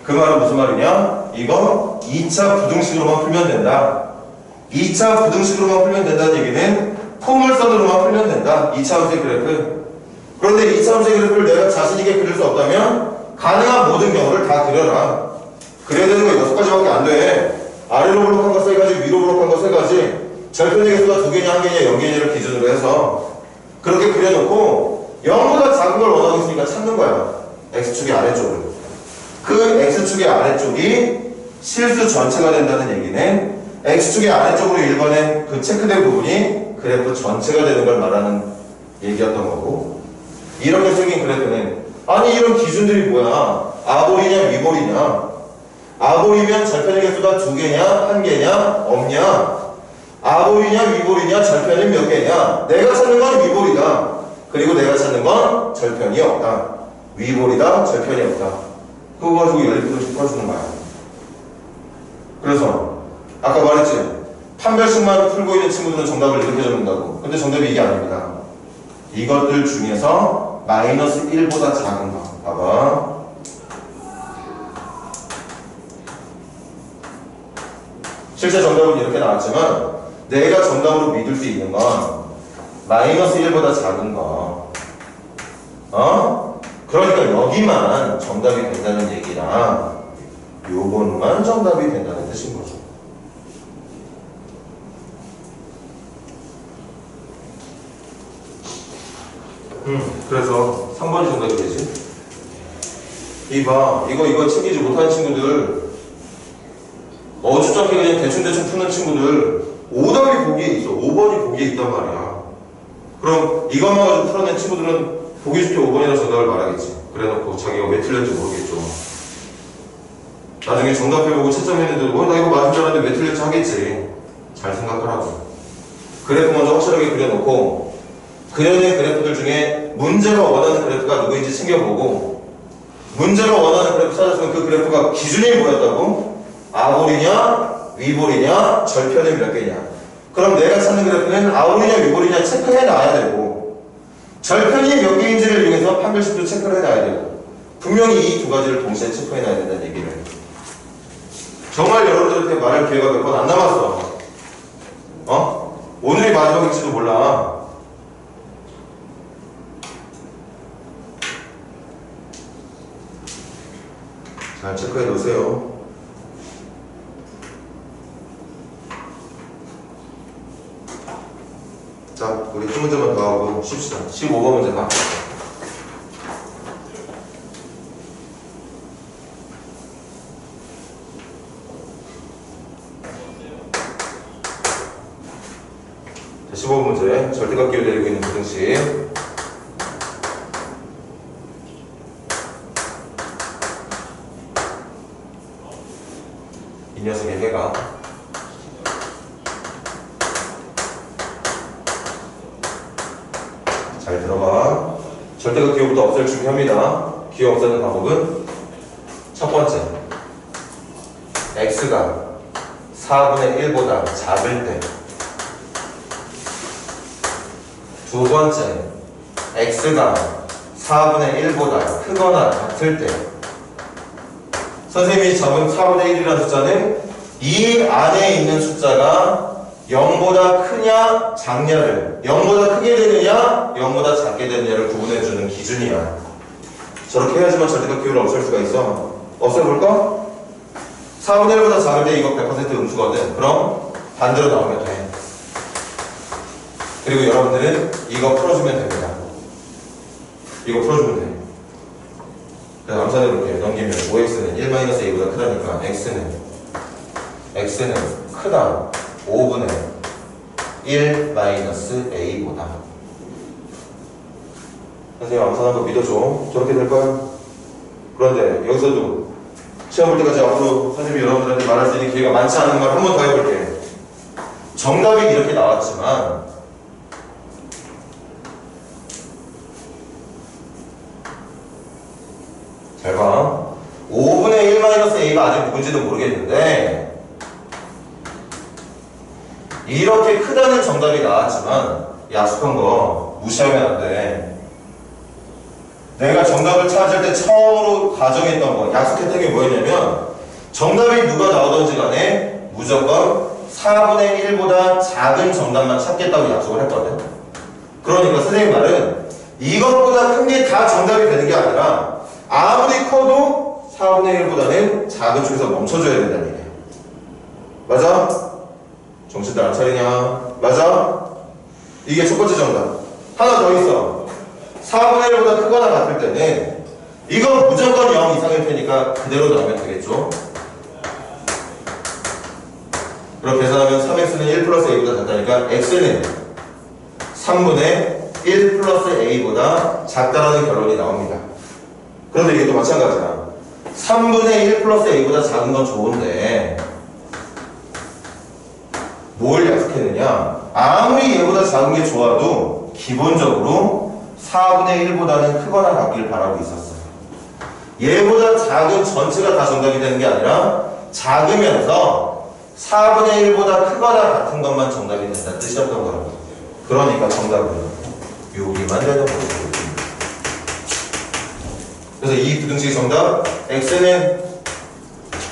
그 말은 무슨 말이냐? 이거 2차 부등식으로만 풀면 된다. 2차 부등식으로만 풀면 된다는 얘기는 포물선으로만 풀면 된다. 2차 함수의 그래프. 그런데 2차 함수의 그래프를 내가 자신있게 그릴 수 없다면 가능한 모든 경우를 다 그려라. 그려야 되는 거 6가지밖에 안 돼. 아래로 블록한 거 3가지, 위로 블록한 거 3가지. 절편의 개수가 2개냐 1개냐 0개냐를 기준으로 해서 그렇게 그려놓고 0보다 작은 걸 원하고 있으니까 찾는 거야. x축의 아래쪽을. 그 x축의 아래쪽이 실수 전체가 된다는 얘기는 x축의 아래쪽으로 1번에 그 체크된 부분이 그래프 전체가 되는 걸 말하는 얘기였던 거고, 이렇게 생긴 그래프는 아니 이런 기준들이 뭐야? 아볼이냐 위볼이냐? 아볼이면 절편의 개수가 2개냐 1개냐 없냐? 아볼이냐 위볼이냐 절편이 몇 개냐? 내가 찾는 건 위볼이다. 그리고 내가 찾는 건 절편이 없다. 위볼이다 절편이 없다. 그거 가지고 연립부등식 풀어주는 거야. 그래서 아까 말했지, 판별식만 풀고 있는 친구들은 정답을 이렇게 적는다고. 근데 정답이 이게 아닙니다. 이것들 중에서 마이너스 1보다 작은 거 봐봐. 실제 정답은 이렇게 나왔지만 내가 정답으로 믿을 수 있는 건 마이너스 1보다 작은 거. 그러니까 여기만 정답이 된다는 얘기라 요번만 정답이 된다는 뜻인 거죠. 그래서 3번이 정답이 되지. 이봐, 이거 챙기지 못하는 친구들, 어줍잖게 그냥 대충 푸는 친구들, 오답이 보기에 있어. 5번이 보기에 있단 말이야. 그럼 이것만 가지고 풀어낸 친구들은 보기 좋게 5번이라는 정답을 말하겠지. 그래놓고 자기가 왜 틀렸는지 모르겠죠. 나중에 정답해보고 채점했는데 나 이거 맞은 줄 알았는데 왜 틀렸지 하겠지. 잘 생각을 하고. 그래프 먼저 확실하게 그려놓고 그려낸 그래프들 중에 문제가 원하는 그래프가 누구인지 챙겨보고, 문제가 원하는 그래프 찾았으면 그 그래프가 기준이 뭐였다고? 아볼이냐 위볼이냐 절편이 몇 개냐. 그럼 내가 찾는 그래프는 아볼이냐 위볼이냐 체크해 놔야 되고, 절편이 몇 개인지를 이용해서 판별식도 체크를 해놔야 되고, 분명히 이 두 가지를 동시에 체크해 놔야 된다는 얘기를. 정말 여러분들한테 말할 기회가 몇 번 안 남았어. 오늘이 마지막일지도 몰라. 잘 체크해 놓으세요. 자, 우리 한 문제만 더 하고 쉽시다. 15번 문제 가. 15문제 절대값 기호 데리고 있는 부등식. 이 녀석의 해가 잘 들어봐. 절대값 기호부터 없앨 중요합니다. 기호 없애는 방법은 첫 번째, x가 4분의 1보다 작을 때. 두 번째, x가 4분의 1보다 크거나 같을 때. 선생님이 잡은 4분의 1이라는 숫자는 이 안에 있는 숫자가 0보다 크냐 작냐를, 0보다 크게 되느냐 0보다 작게 되느냐를 구분해주는 기준이야. 저렇게 해야지만 절대값 기호를 없앨 수가 있어. 없애볼까? 4분의 1보다 작을 때 이거 100% 음수거든. 그럼 반대로 나오면 돼. 그리고 여러분들은 이거 풀어주면 됩니다. 이거 풀어주면 돼. 그래서 암산해볼게요. 넘기면 5x는 1-a보다 크다니까 x는 크다 5분의 1-a보다. 선생님 암산한 거 믿어줘. 저렇게 될 거야. 그런데 여기서도 시험 볼 때까지 앞으로 선생님이 여러분들한테 말할 수 있는 기회가 많지 않은 걸 한 번 더 해볼게. 정답이 이렇게 나왔지만 잘 봐. 5분의 1-a가 아직 뭔지도 모르겠는데 이렇게 크다는 정답이 나왔지만 약속한 거 무시하면 안 돼. 내가 정답을 찾을 때 처음으로 가정했던 거, 약속했던 게 뭐였냐면 정답이 누가 나오던지 간에 무조건 4분의 1보다 작은 정답만 찾겠다고 약속을 했거든. 그러니까 선생님 말은 이것보다 큰 게 다 정답이 되는 게 아니라 아무리 커도 4분의 1보다는 작은 쪽에서 멈춰줘야 된다는 얘기야. 맞아? 정신들 안 차리냐? 맞아? 이게 첫 번째 정답. 하나 더 있어. 4분의 1보다 크거나 같을 때는 이건 무조건 0 이상일 테니까 그대로 나오면 되겠죠? 그럼 계산하면 3x는 1 플러스 a보다 작다니까 x는 3분의 1 플러스 a보다 작다라는 결론이 나옵니다. 그런데 이게 또 마찬가지야. 3분의 1 플러스 a보다 작은 건 좋은데 뭘 약속했느냐? 아무리 얘보다 작은 게 좋아도 기본적으로 4분의 1보다는 크거나 같길 바라고 있었어요. 얘보다 작은 전체가 다 정답이 되는 게 아니라 작으면서 4분의 1보다 크거나 같은 것만 정답이 된다는 뜻이었던 거라고. 그러니까 정답은 여기만 되는 거죠. 그래서 이 부등식의 정답 x는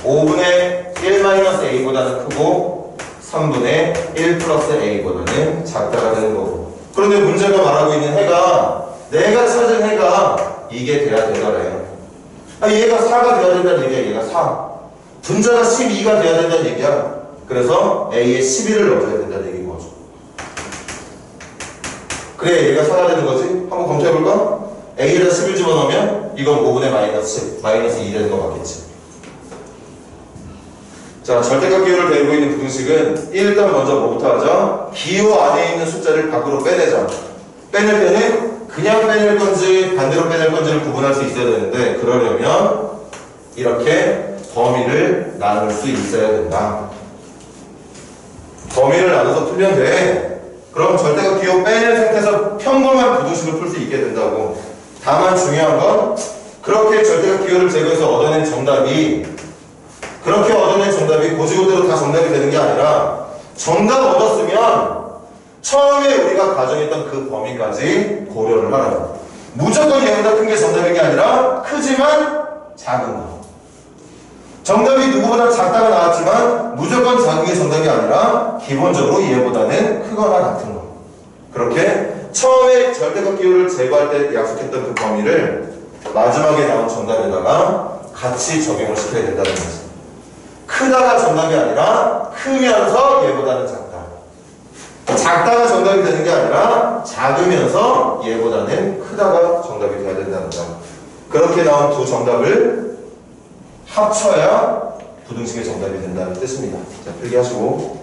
5분의 1-a보다는 크고 3분의 1 플러스 a보다는 작다가 되는 거고. 그런데 문제가 말하고 있는 해가 내가 찾은 해가 이게 돼야 되더래요. 얘가 4가 돼야 된다는 얘기야. 얘가 4. 분자가 12가 돼야 된다는 얘기야. 그래서 a에 11을 넣어줘야 된다는 얘기인 거죠. 그래 얘가 4가 되는 거지. 한번 검토해볼까? a에다 11 집어넣으면 이건 5분의 마이너스 2 되는 거 맞겠지. 자, 절대값 기호를 데리고 있는 부등식은 일단 먼저 뭐부터 하자? 기호 안에 있는 숫자를 밖으로 빼내자. 빼낼 때는 그냥 빼낼 건지 반대로 빼낼 건지를 구분할 수 있어야 되는데 그러려면 이렇게 범위를 나눌 수 있어야 된다. 범위를 나눠서 풀면 돼. 그럼 절대값 기호 빼낸 상태에서 평범한 부등식을 풀 수 있게 된다고. 다만 중요한 건 그렇게 절대값 기호를 제거해서 얻어낸 정답이 그렇게 얻어낸 정답이 고지고대로 다 정답이 되는 게 아니라 정답 얻었으면 처음에 우리가 가정했던 그 범위까지 고려를 하라고. 무조건 얘보다 큰 게 정답인 게 아니라 크지만 작은 거. 정답이 누구보다 작다가 나왔지만 무조건 작은 게 정답이 아니라 기본적으로 얘보다는 크거나 같은 거. 그렇게 처음에 절대값 기호를 제거할 때 약속했던 그 범위를 마지막에 나온 정답에다가 같이 적용을 시켜야 된다는 거지. 크다가 정답이 아니라 크면서 얘보다는 작다. 작다가 정답이 되는 게 아니라 작으면서 얘보다는 크다가 정답이 돼야 된다는 거. 그렇게 나온 두 정답을 합쳐야 부등식의 정답이 된다는 뜻입니다. 자, 필기하시고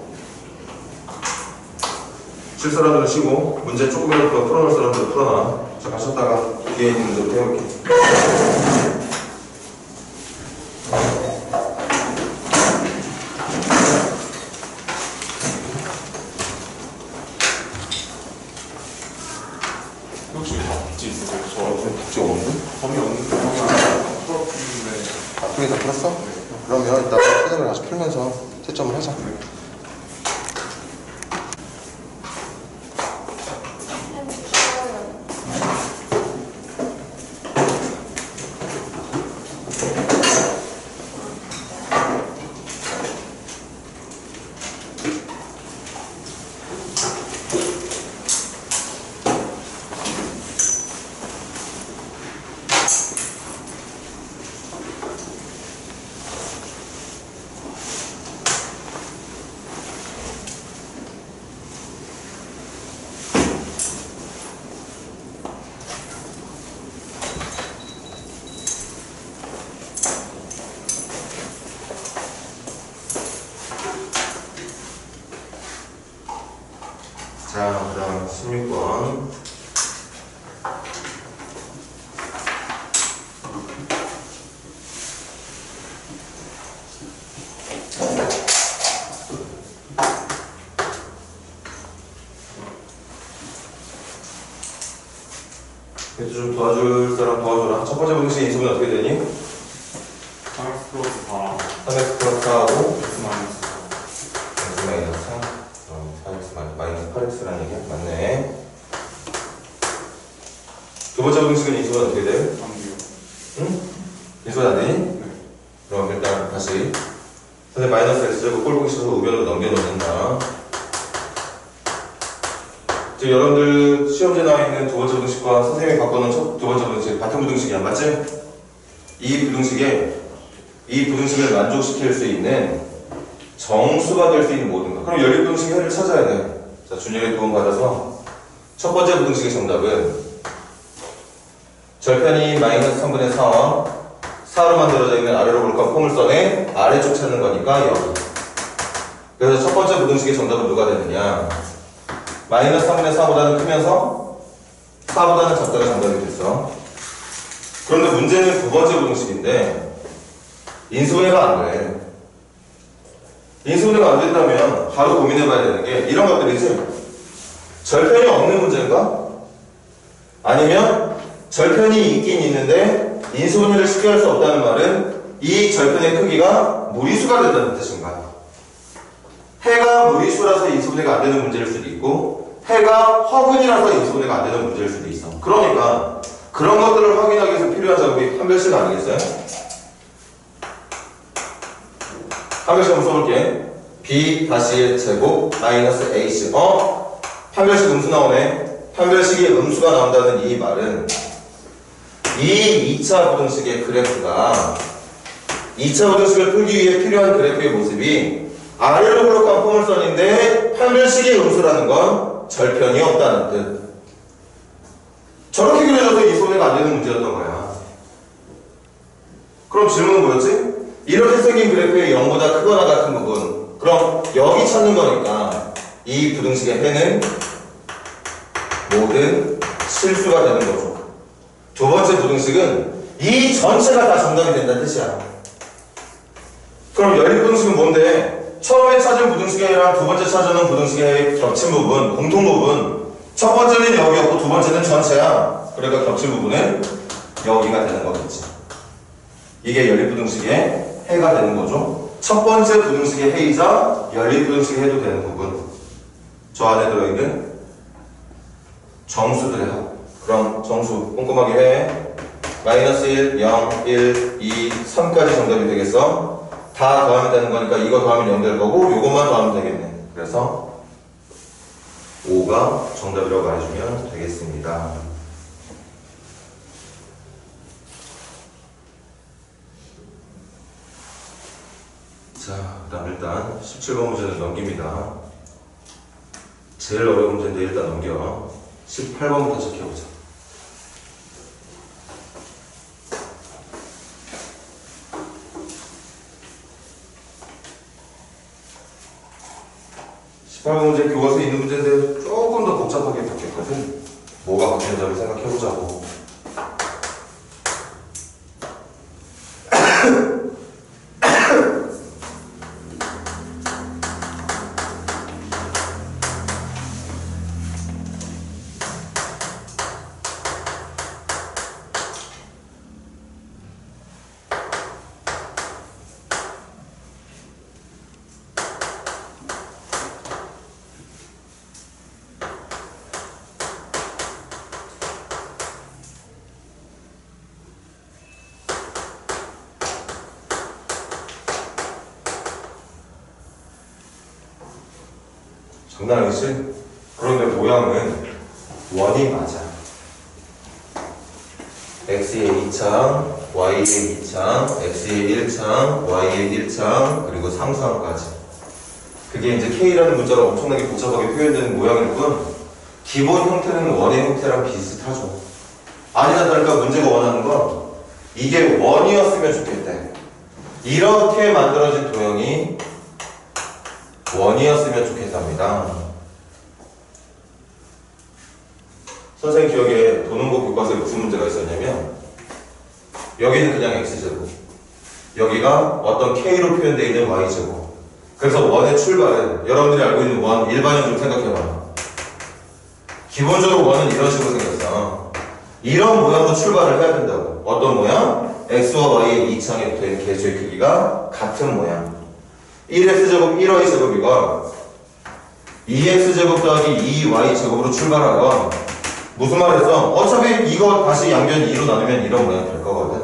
칠 사람들은 쉬고 문제 조금이라도 더 풀어놓을 사람들은 풀어놔. 잠깐 쉬었다가 뒤에 있는 문제부터 해볼게. 혹시 답지 있으세요? 저 답지 없는데? 범위 없는데 풀었는데 나쁘게 다 풀었어? 그러면 이따 세점을 다시 풀면서 채점을 하자. 자, 그 다음 16번. 그래도 좀 도와줄 사람 도와줘라. 첫 번째 분식 인수분 어떻게 되니? 3x 플러스 4 3x 플러스 4하고 x 마이너스 x 마이너스 4 그럼 4x 마이너스 8x라는 얘기야? 맞네. 두 번째 분식은 인수분 어떻게 돼? 3이요. 응? 인수분 안 되니? 네. 그럼 일단 다시 선생님 마이너스 x제곱 꼴 보기 싫어서 우변으로 넘겨놓는다. 지금 여러분들 시험지에 나와 있는 두 번째 부등식과 선생님이 바꿔놓은 두 번째 부등식 같은 부등식이야, 맞지? 이 부등식을 만족시킬 수 있는 정수가 될 수 있는 모든 것. 그럼 연립 부등식의 해를 찾아야 돼. 자, 준열의 도움 받아서 첫 번째 부등식의 정답은 절편이 마이너스 3분의 4와 4로 만들어져 있는 아래로 볼까 포물선의 아래쪽 찾는 거니까 여기. 그래서 첫 번째 부등식의 정답은 누가 되느냐? 마이너스 3분의 4보다는 크면서 4보다는 작다가 정답이 됐어. 그런데 문제는 두 번째 부등식인데 인수분해가 안 돼. 인수분해가 안 된다면 바로 고민해봐야 되는 게 이런 것들이지. 절편이 없는 문제인가? 아니면 절편이 있긴 있는데 인수분해를 쉽게 할 수 없다는 말은 이 절편의 크기가 무리수가 된다는 뜻인가? 해가 무리수라서 인수분해가 안 되는 문제일 수도 있고 해가 허근이라서 인수분해가 안 되는 문제일 수도 있어. 그러니까 그런 것들을 확인하기 위해서 필요한 작업이 판별식 아니겠어요? 판별식 한번 써볼게. b 다시 제곱 마이너스 ac. 판별식 음수 나오네. 판별식이 음수가 나온다는 이 말은 이 2차 부등식의 그래프가 2차 부등식을 풀기 위해 필요한 그래프의 모습이 아래로 블록한 포물선인데 판별식의 음수라는 건 절편이 없다는 뜻. 저렇게 그려져서 인수분해가 안 되는 문제였던 거야. 그럼 질문은 뭐였지? 이렇게 생긴 그래프의 0보다 크거나 같은 부분. 그럼 여기 찾는 거니까 이 부등식의 해는 모든 실수가 되는 거죠. 두 번째 부등식은 이 전체가 다 정답이 된다는 뜻이야. 그럼 연립 부등식은 뭔데? 처음에 찾은 부등식의 해랑 두 번째 찾은 부등식의 해의 겹친 부분, 공통 부분. 첫 번째는 여기였고 두 번째는 전체야. 그러니까 겹친 부분은 여기가 되는 거겠지. 이게 연립 부등식의 해가 되는 거죠. 첫 번째 부등식의 해이자 연립 부등식의 해도 되는 부분. 저 안에 들어있는 정수들의 합. 그럼 정수 꼼꼼하게 해. 마이너스 1, 0, 1, 2, 3까지 정답이 되겠어. 다 더하면 되는 거니까 이거 더하면 0 될 거고 요것만 더하면 되겠네. 그래서 5가 정답이라고 말해주면 되겠습니다. 자, 그 다음 일단 17번 문제는 넘깁니다. 제일 어려운 문제인데 일단 넘겨. 18번부터 체크해보자. 문제 교과서에 있는 문제인데 조금 복잡하게 바뀌었거든. 뭐가 바뀌는지 생각해보자고. 장난 아니지? 그런데 모양은 원이 맞아. x의 2창, y의 2창, x의 1창, y의 1창, 그리고 상수항까지. 그게 이제 k라는 문자로 엄청나게 복잡하게 표현되는 모양일 뿐 기본 형태는 원의 형태랑 비슷하죠. 아니나 다를까 문제가 원하는 건 이게 원이었으면 좋겠대. 이렇게 만들어진 도형이 원이었으면 좋겠답니다. 선생님 기억에 도능고 교과서에 무슨 문제가 있었냐면 여기는 그냥 x제곱, 여기가 어떤 k로 표현되어 있는 y제곱. 그래서 원의 출발은 여러분들이 알고 있는 원 일반형 좀 생각해봐. 기본적으로 원은 이런 식으로 생겼어. 이런 모양으로 출발을 해야 된다고. 어떤 모양? x와 y의 2창에 붙어있는 개수의 크기가 같은 모양. 1x제곱 1y제곱이건 2x제곱 더하기 2y제곱으로 출발하건 무슨 말했어? 어차피 이거 다시 양변 2로 나누면 이런 모양이 될 거거든.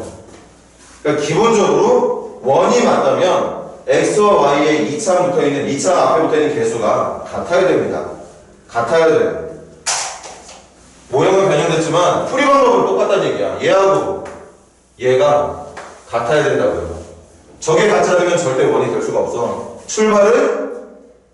그러니까 기본적으로 원이 맞다면 x와 y의 2창 붙어있는 2창 앞에 붙어있는 개수가 같아야 됩니다. 같아야 돼. 모양은 변형됐지만 풀이 방법은 똑같다는 얘기야. 얘하고 얘가 같아야 된다고요. 저게 같지 않으면 절대 원이 될 수가 없어. 출발은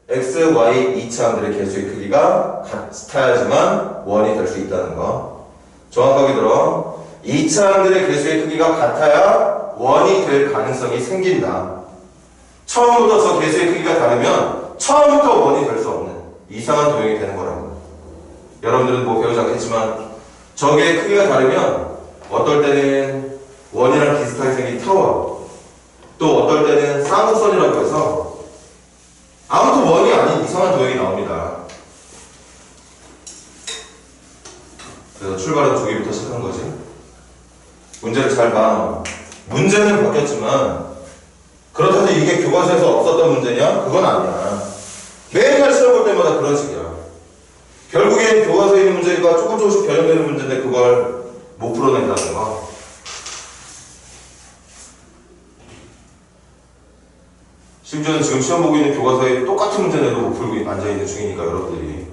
x, y, 2차항들의 개수의 크기가 같아야지만 원이 될 수 있다는 거. 정확하게 들어. 2차항들의 개수의 크기가 같아야 원이 될 가능성이 생긴다. 처음부터 저 개수의 크기가 다르면 처음부터 원이 될 수 없는 이상한 도형이 되는 거라고. 여러분들은 뭐 배우지 않겠지만 저게 크기가 다르면 어떨 때는 원이랑 비슷하게 생긴 타워, 또 어떨 때는 쌍곡선이라고 해서 아무튼 원이 아닌 이상한 도형이 나옵니다. 그래서 출발은 저기부터 시작한 거지. 문제를 잘 봐. 문제는 바뀌었지만 그렇다고 이게 교과서에서 없었던 문제냐? 그건 아니야. 매일 시험 볼 때마다 그런 식이야. 결국엔 교과서에 있는 문제가 조금씩 변형되는 문제인데 그걸 못 풀어낸다는 거. 심지어는 지금 시험 보고 있는 교과서에 똑같은 문제내도 못 풀고 앉아있는 중이니까 여러분들이.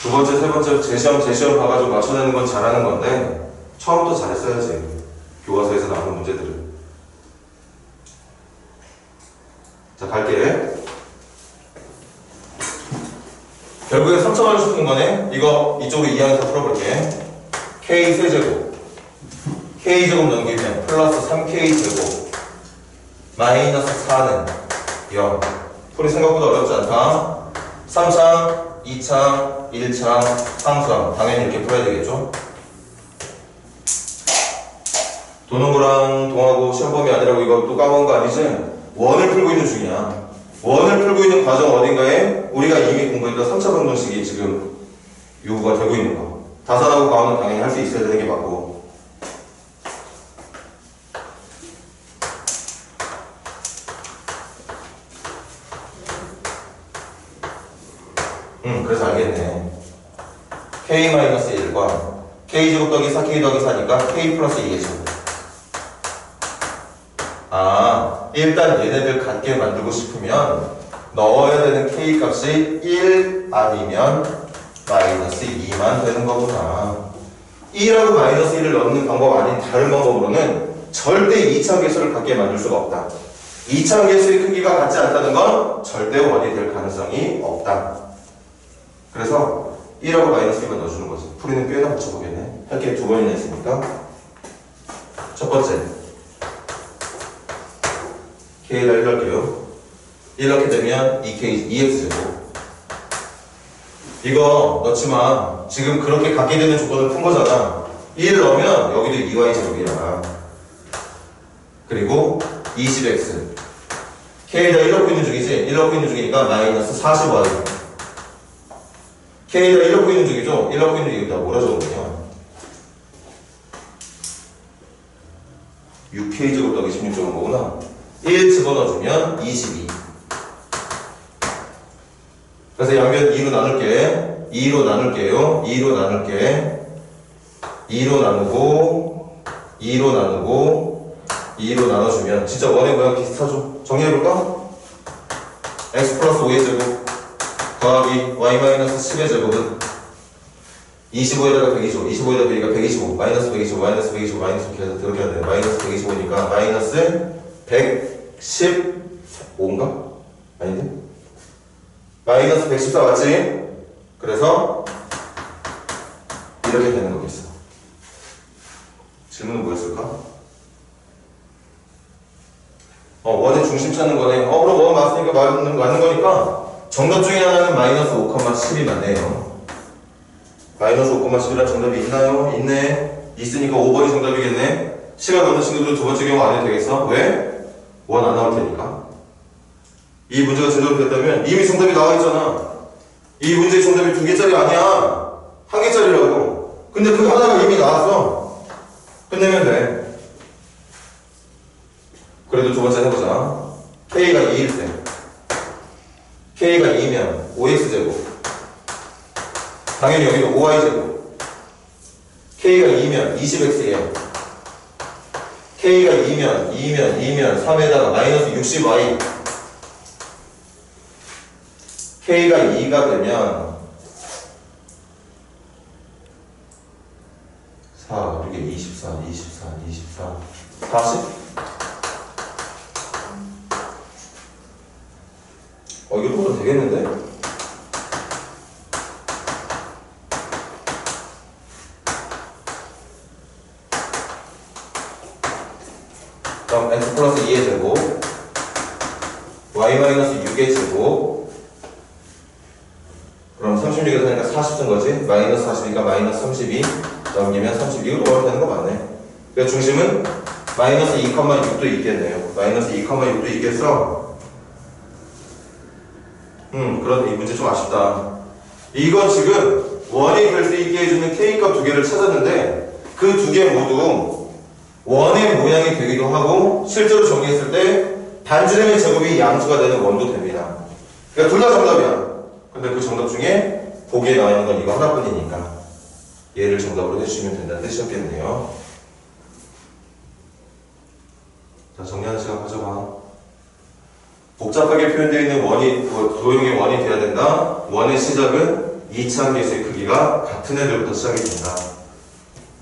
두 번째, 세 번째 제시험 봐가지고 맞춰내는 건 잘하는 건데 처음부터 잘했어야지. 교과서에서 나오는 문제들은. 자, 갈게. 결국에 3차원을 푸는 거네. 이거 이쪽으로 이항해서 풀어볼게. k 세제곱 k제곱 넘기면 플러스 3k제곱 마이너스 4는 0. 풀이 생각보다 어렵지 않다. 3창, 2창, 1창, 상수항. 당연히 이렇게 풀어야 되겠죠? 도농구랑 동하고 시험범위 아니라고 이거 또 까먹은 거 아니지? 원을 풀고 있는 중이야. 원을 풀고 있는 과정 어딘가에 우리가 이미 공부했던 3차 방정식이 지금 요구가 되고 있는 거. 다산하고 가운은 당연히 할 수 있어야 되는 게 맞고. 그래서 알겠네. k-1과 k제곱 더하기 4k 더하기 4니까 k 플러스 2의 제곱. 아, 일단 얘네들 같게 만들고 싶으면 넣어야 되는 k 값이 1 아니면 마이너스 2만 되는 거구나. 1하고 마이너스 1을 넣는 방법 아닌 다른 방법으로는 절대 2차 개수를 같게 만들 수가 없다. 2차 개수의 크기가 같지 않다는 건 절대 원이 될 가능성이 없다. 그래서 1하고 마이너스 2만 넣어주는 거지. 풀이는 꽤나 붙여보겠네. 할 게 두 번이나 있으니까. 첫 번째 K에다 1 넣을게요. 1 넣게 되면 2x제곱 이거 넣지마. 지금 그렇게 갖게 되는 조건을 푼 거잖아. 1 넣으면 여기도 2y 제곱이야. 그리고 20x. k에다 1 넣고 있는 중이지? 1 넣고 있는 중이니까 마이너스 40y. k에다 1 넣고 있는 중이죠? 1 넣고 있는 중이다. 뭐라 적었냐? 6k 제곱 더하기 16 적은 거구나. 1 집어넣어주면 22. 그래서 양변 2로 나눌게. 2로 나눌게요. 2로 나눌게. 2로 나누고 2로 나누고 2로 나눠주면 진짜 원의 모양 비슷하죠? 정리해볼까? x 플러스 5의 제곱 더하기 y 마이너스 10의 제곱은 25에다가 125, 25에다가 1이니까 125, 마이너스 125, 마이너스 125, 마이너스 이렇게 해서 그렇게 해야 돼. 마이너스 125니까 마이너스 115인가? 아닌데? 마이너스 114 맞지? 그래서 이렇게 되는 거겠어. 질문은 뭐였을까? 원의 중심 찾는 거네. 그럼 원 맞으니까 맞는 거니까 정답 중에 하나는 마이너스 5,10이 맞네요. 마이너스 5,10이란 정답이 있나요? 있네. 있으니까 5번이 정답이겠네. 시간 없는 친구들은 두 번째 경우 안 해도 되겠어? 왜? 원 안 나올 테니까. 이 문제가 제대로 됐다면 이미 정답이 나와 있잖아. 이 문제의 정답이 2개짜리 아니야. 1개짜리라고. 근데 그 하나가 이미 나왔어. 끝내면 돼. 그래도 두 번째 해보자. K가 2일 때 K가 2면 5x제곱 당연히 여기는 5y제곱 K가 2면 20x예요. K가 2면 3에다가 마이너스 60y K가 2가 되면 4, 이게 24, 40? 이거 보면 되겠는데? 그럼 x 플러스 2의 제곱 y 마이너스 6의 제곱 그럼 36에서 하니까 40 쓴 거지? 마이너스 40이니까 마이너스 32 넘기면 32로 되는 거 맞네. 그래서 중심은 마이너스 2,6도 있겠네요. 마이너스 2,6도 있겠어? 그런데 이 문제 좀 아쉽다. 이건 지금 원이 될 수 있게 해주는 K값 두 개를 찾았는데 그 두 개 모두 원의 모양이 되기도 하고 실제로 정리했을 때 반지름의 제곱이 양수가 되는 원도 됩니다. 그러니까 둘 다 정답이야. 근데 그 정답 중에 보기에 나와 있는 건 이거 하나뿐이니까 얘를 정답으로 해주시면 된다는 뜻이었겠네요. 자, 정리하는 시간 가져봐. 복잡하게 표현되어 있는 원이, 도형의 원이 돼야 된다. 원의 시작은 2차 계수의 크기가 같은 애들부터 시작이 된다.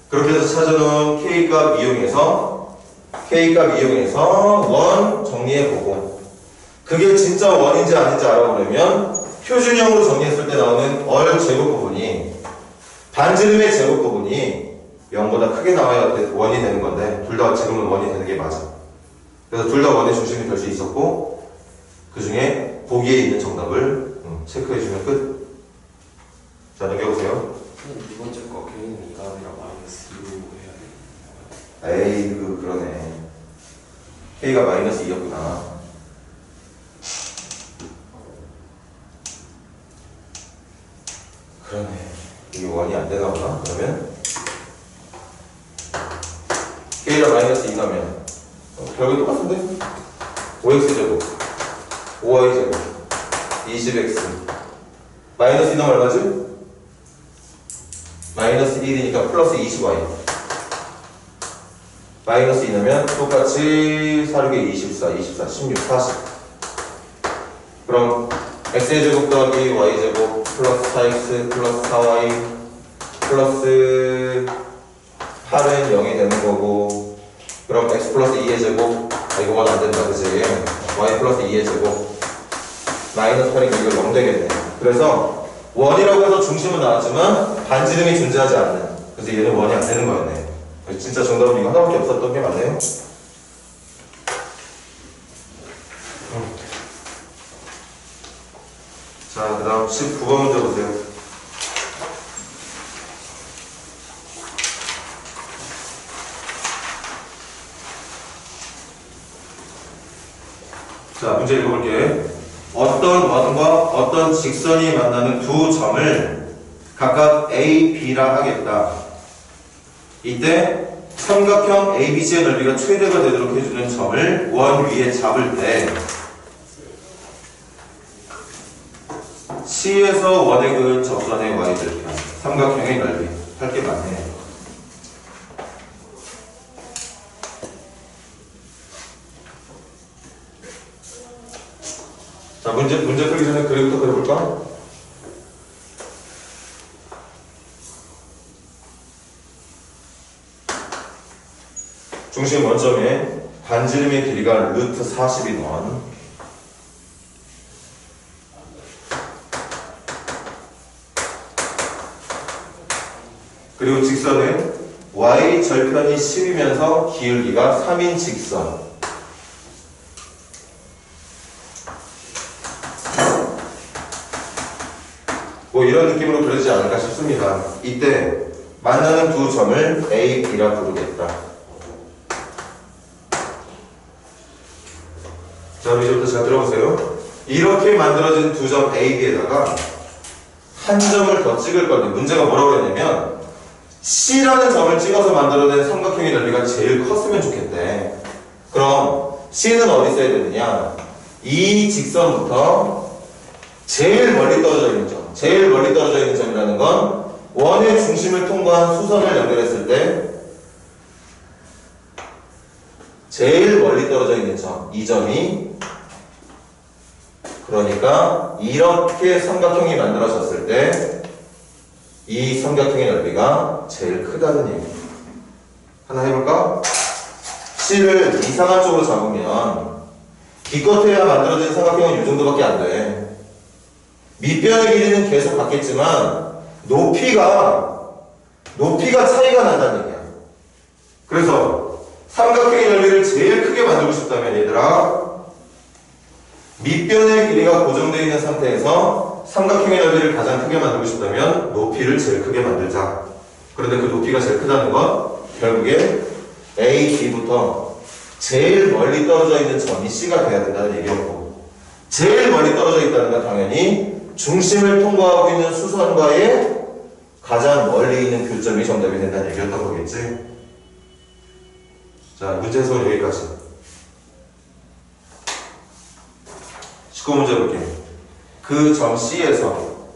그렇게 해서 찾아놓은 K값 이용해서 원 정리해보고 그게 진짜 원인지 아닌지 알아보려면 표준형으로 정리했을 때 나오는 얼 제곱 부분이 반지름의 제곱 부분이 0보다 크게 나와야 원이 되는 건데 둘 다 지금은 원이 되는 게 맞아. 그래서 둘 다 원의 중심이 될 수 있었고 그 중에 보기에 있는 정답을 체크해주면 끝. 자, 넘겨보세요. 두 번째 거 K는 2가 아니라 마이너스 2로 해야 돼. 에이, 그러네. K가 마이너스 2였구나. 그러네. 이게 원이 안 되나 보다. 그러면 K가 마이너스 2 나면 결국은 똑같은데? 5x제곱 5y제곱 20x 마이너스 2 나면 얼마지? 마이너스 1이니까 플러스 20y 마이너스 2 나면 똑같이 4, 6에 24, 16, 40 그럼 x의 제곱 더하기 y제곱 플러스 4x 플러스 4y 플러스 8은 0이 되는 거고 그럼 x 플러스 2의 제곱 이거가 안 된다 그치? y 플러스 2의 제곱 마이너스 8이니까 이거 0 되겠네. 그래서 원이라고 해서 중심은 나왔지만 반지름이 존재하지 않는 그래서 얘는 원이 안 되는 거였네. 진짜 정답은 이거 하나밖에 없었던 게 맞네요. 자, 그 다음 19번 문제 보세요. 자, 문제 읽어볼게. 어떤 원과 어떤 직선이 만나는 두 점을 각각 A, B라 하겠다. 이때 삼각형 ABC의 넓이가 최대가 되도록 해주는 점을 원 위에 잡을 때 C에서 원에 그은 접선의 Y절편, 삼각형의 넓이. 할 게 많네. 자, 문제 풀기 전에 그래부터 그려볼까? 중심 원점에 반지름의 길이가 루트 40인 원. 그리고 직선은 y 절편이 10이면서 기울기가 3인 직선. 뭐 이런 느낌으로 그려지지 않을까 싶습니다. 이때 만나는 두 점을 A, B라 부르겠다. 자, 이제부터 잘 들어보세요. 이렇게 만들어진 두 점 A, B에다가 한 점을 더 찍을 건데 문제가 뭐라고 했냐면 C라는 점을 찍어서 만들어낸 삼각형의 넓이가 제일 컸으면 좋겠대. 그럼 C는 어디 써야 되느냐? 이 직선부터 제일 멀리 떨어져 있는 점. 제일 멀리 떨어져 있는 점이라는 건 원의 중심을 통과한 수선을 연결했을 때 제일 멀리 떨어져 있는 점. 이 점이 그러니까 이렇게 삼각형이 만들어졌을 때 이 삼각형의 넓이가 제일 크다는 얘기. 하나 해볼까? C를 이상한 쪽으로 잡으면 기껏해야 만들어진 삼각형은 이 정도밖에 안 돼. 밑변의 길이는 계속 같겠지만 높이가 차이가 난다는 얘기야. 그래서 삼각형의 넓이를 제일 크게 만들고 싶다면 얘들아, 밑변의 길이가 고정되어 있는 상태에서 삼각형의 넓이를 가장 크게 만들고 싶다면 높이를 제일 크게 만들자. 그런데 그 높이가 제일 크다는 건 결국에 A, B부터 제일 멀리 떨어져 있는 점이 C가 돼야 된다는 얘기였고, 제일 멀리 떨어져 있다는 건 당연히 중심을 통과하고 있는 수선과의 가장 멀리 있는 교점이 정답이 된다는 얘기였던 거겠지. 자, 문제 해석은 여기까지. 19문제 볼게. 그 점 C에서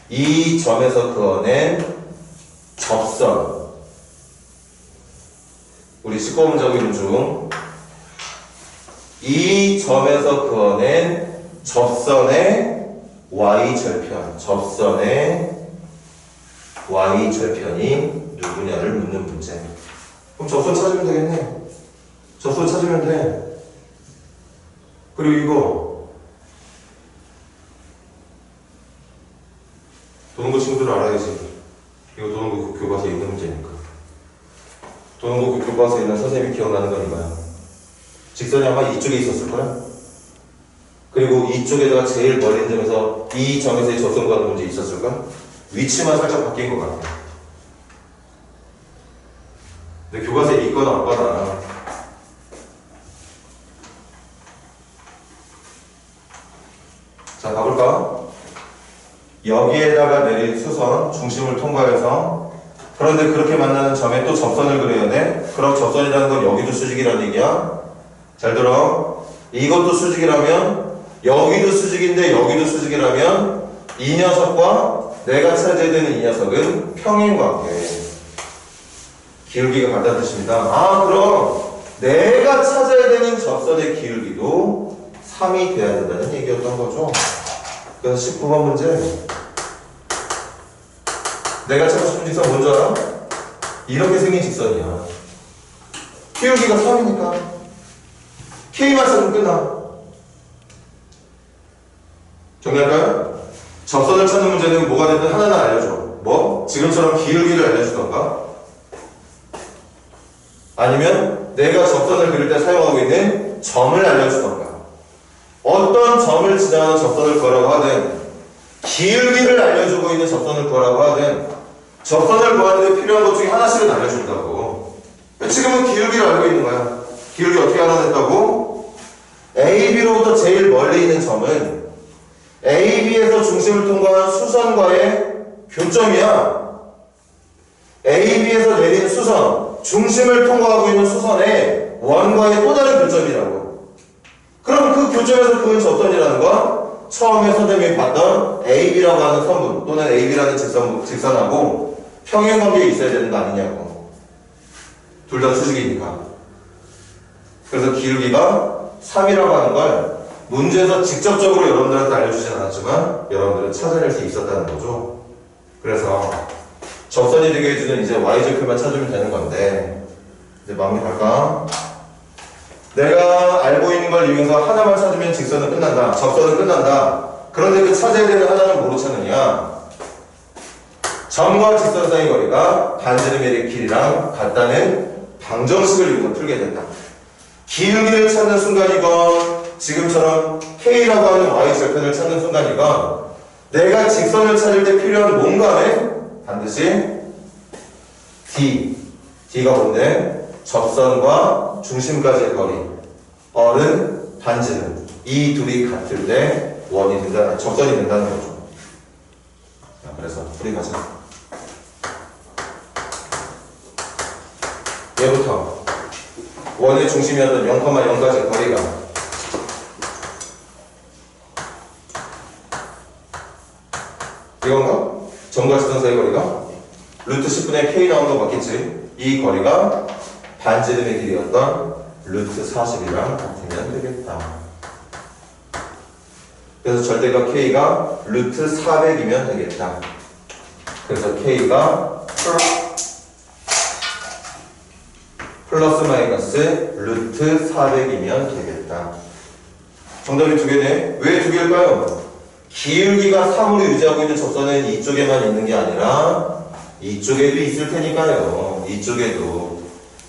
이 점에서 그어낸 접선. 우리 19문제 하고 있는 중 이 점에서 그어낸 접선의 Y절편, 접선의 Y절편이 누구냐를 묻는 문제. 그럼 접선 찾으면 되겠네. 접선 찾으면 돼. 그리고 이거 도는거 친구들 알아야지. 이거 도는거 교과서에 있는 문제니까. 도는거 교과서에 있는 선생님이 기억나는 건 이거야. 직선이 아마 이쪽에 있었을 거야. 그리고 이쪽에다가 제일 멀리 있는 점에서 이 점에서의 접선 구하는 문제 있었을까? 위치만 살짝 바뀐 것 같아. 근데 교과서에 있거나 없거나. 자, 가볼까? 여기에다가 내린 수선, 중심을 통과해서, 그런데 그렇게 만나는 점에 또 접선을 그려야 돼? 그럼 접선이라는 건 여기도 수직이라는 얘기야? 잘 들어. 이것도 수직이라면, 여기도 수직인데 여기도 수직이라면, 이 녀석과 내가 찾아야 되는 이 녀석은 평행관계. 기울기가 같다는 뜻입니다. 아, 그럼 내가 찾아야 되는 접선의 기울기도 3이 돼야 된다는 얘기였던 거죠. 그래서 19번 문제. 내가 찾고 싶은 직선 뭔지 알아? 이렇게 생긴 직선이야. 기울기가 3이니까 K만 찾으면 끝나. 정리할까요? 접선을 찾는 문제는 뭐가 됐든 하나는 알려줘. 뭐? 지금처럼 기울기를 알려주던가, 아니면 내가 접선을 그릴 때 사용하고 있는 점을 알려주던가, 어떤 점을 지나가는 접선을 구하라고 하든, 기울기를 알려주고 있는 접선을 구하라고 하든, 접선을 구하는데 필요한 것 중에 하나씩은 알려준다고. 지금은 기울기를 알고 있는 거야. 기울기 어떻게 알아냈다고? AB로부터 제일 멀리 있는 점은 AB에서 중심을 통과한 수선과의 교점이야. AB에서 내리는 수선, 중심을 통과하고 있는 수선의 원과의 또 다른 교점이라고. 그럼 그 교점에서 그은 접선이라는 건 처음에 선생님이 봤던 AB라고 하는 선분 또는 AB라는 직선하고 평행관계에 있어야 되는 거 아니냐고. 둘 다 수직이니까. 그래서 기울기가 3이라고 하는 걸 문제에서 직접적으로 여러분들한테 알려주진 않았지만 여러분들은 찾아낼 수 있었다는 거죠. 그래서 접선이 되게 해주는 이제 y좌표만 찾으면 되는 건데 이제 마무리 갈까? 내가 알고 있는 걸 이용해서 하나만 찾으면 직선은 끝난다. 접선은 끝난다. 그런데 그 찾아야 되는 하나는 뭐로 찾느냐? 점과 직선 사이 거리가 반지름의 길이랑 같다는 방정식을 이용해서 풀게 된다. 기울기를 찾는 순간이건 지금처럼 K라고 하는 y절편을 찾는 순간이건 내가 직선을 찾을 때 필요한 뭔가에 반드시 D가 뭔데? 접선과 중심까지의 거리, 어른, 반지름 이 둘이 같을 때 원이 된다는, 접선이 된다는 거죠. 자, 그래서 우리 가자. 얘부터 원의 중심이었던 0,0까지 거리가 이건가? 점과 직선 사이 거리가 루트 10분의 K 나온 거 맞겠지? 이 거리가 반지름의 길이었던 루트 40이랑 같으면 되겠다. 그래서 절대값 K가 루트 400이면 되겠다. 그래서 K가 플러스 마이너스 루트 400이면 되겠다. 정답이 두 개네. 왜 두 개일까요? 기울기가 3으로 유지하고 있는 접선은 이쪽에만 있는 게 아니라 이쪽에도 있을 테니까요. 이쪽에도.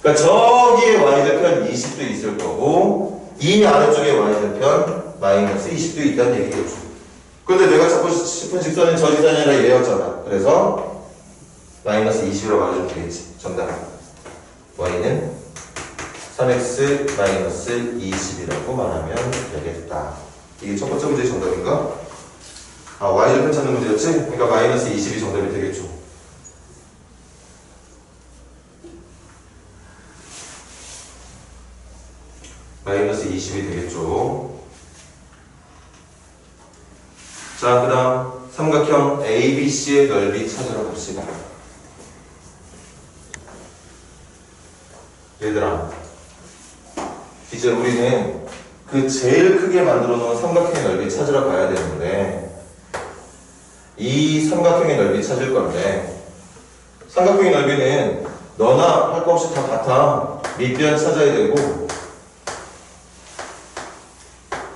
그러니까 저기에 y좌편 20도 있을 거고 이 아래쪽에 y좌편 마이너스 20도 있다는 얘기겠죠. 근데 내가 찾고 싶은 직선은 저 직선이 아니라 얘였잖아. 그래서 마이너스 20이라고 말해주면 되겠지. 정답. y는 3x 마이너스 20이라고 말하면 되겠다. 이게 첫 번째 문제의 정답인가? 아, y좌편 찾는 문제였지? 그러니까 마이너스 20이 정답이 되겠죠. 마이너스 20이 되겠죠. 자, 그 다음 삼각형 ABC의 넓이 찾으러 갑시다. 얘들아, 이제 우리는 그 제일 크게 만들어 놓은 삼각형의 넓이 찾으러 가야 되는데 이 삼각형의 넓이 찾을 건데 삼각형의 넓이는 너나 할 거 없이 다 같아. 밑변 찾아야 되고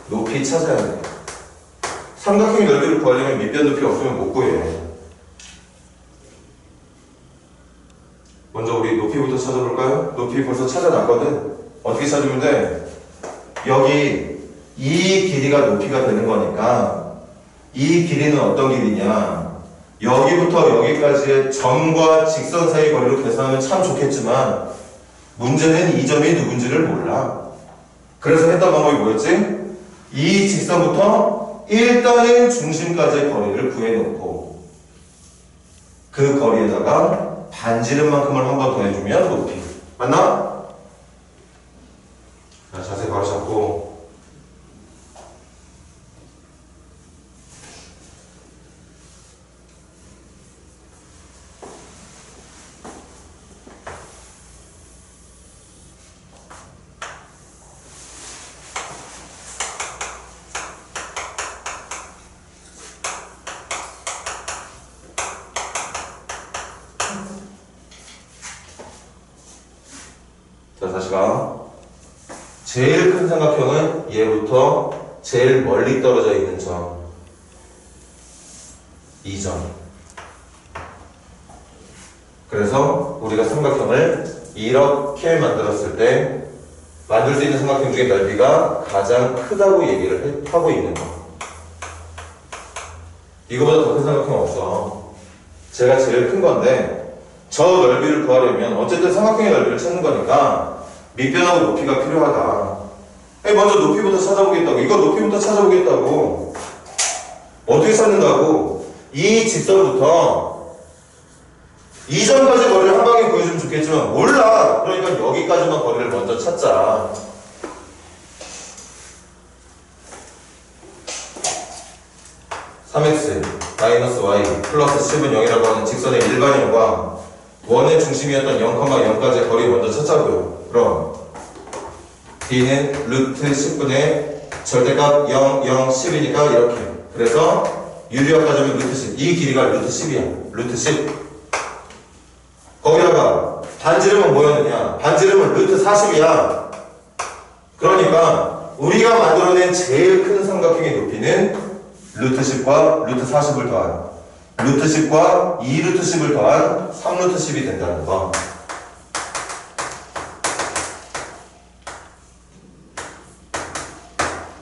높이 찾아야 돼. 삼각형의 넓이를 구하려면 밑변 높이 없으면 못 구해. 먼저 우리 높이부터 찾아볼까요? 높이 벌써 찾아놨거든. 어떻게 찾으면 돼? 여기 이 길이가 높이가 되는 거니까 이 길이는 어떤 길이냐? 여기부터 여기까지의 점과 직선 사이 거리로 계산하면 참 좋겠지만 문제는 이 점이 누군지를 몰라. 그래서 했던 방법이 뭐였지? 이 직선부터 일단은 중심까지의 거리를 구해놓고 그 거리에다가 반지름만큼을 한 번 더 해주면 높이. 맞나? 자, 자세 바로 잡고 자, 다시 가. 제일 큰 삼각형은 얘부터 제일 멀리 떨어져 있는 점. 이 점. 그래서 우리가 삼각형을 이렇게 만들었을 때 만들 수 있는 삼각형 중에 넓이가 가장 크다고 얘기를 하고 있는 거. 이거보다 더 큰 삼각형 없어. 제가 제일 큰 건데 저 넓이를 구하려면 어쨌든 삼각형의 넓이를 찾는 거니까 밑변하고 높이가 필요하다. 아니, 먼저 높이부터 찾아보겠다고. 이거 높이부터 찾아보겠다고. 어떻게 찾는다고? 이 직선부터 이전까지 거리를 한 방에 보여주면 좋겠지만 몰라. 그러니까 여기까지만 거리를 먼저 찾자. (3x) 마이너스 y 플러스 10은 0이라고 하는 직선의 일반형과 원의 중심이었던 0,0까지 거리 먼저 찾자고요. 그럼 b는 루트 10분의 절대값 0, 0, 10이니까 이렇게. 그래서 유리역 가져오면 루트 10. 이 길이가 루트 10이야. 루트 10. 거기다가 반지름은 뭐였느냐? 반지름은 루트 40이야. 그러니까 우리가 만들어낸 제일 큰 삼각형의 높이는 루트 10과 루트 40을 더한 루트 10과 2루트 10을 더한 3루트 10이 된다는 거.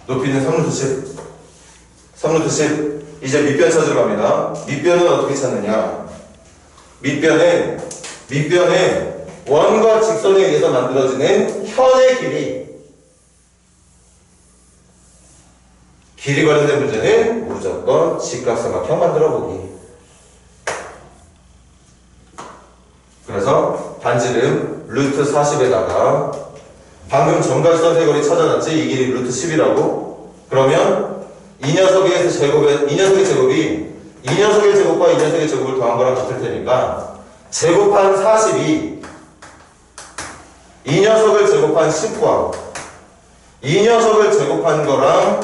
높이는 3루트 10. 3루트 10. 이제 밑변 찾으러 갑니다. 밑변은 어떻게 찾느냐? 밑변은 원과 직선에 의해서 만들어지는 현의 길이 관련된 문제는 무조건 직각삼각형 만들어보기. 그래서 반지름 루트 40에다가 방금 정각선의 거리 찾아놨지? 이 길이 루트 10이라고? 그러면 이 녀석의 제곱과 이 녀석의 제곱을 더한 거랑 같을 테니까 제곱한 40이 이 녀석을 제곱한 10과 이 녀석을 제곱한 거랑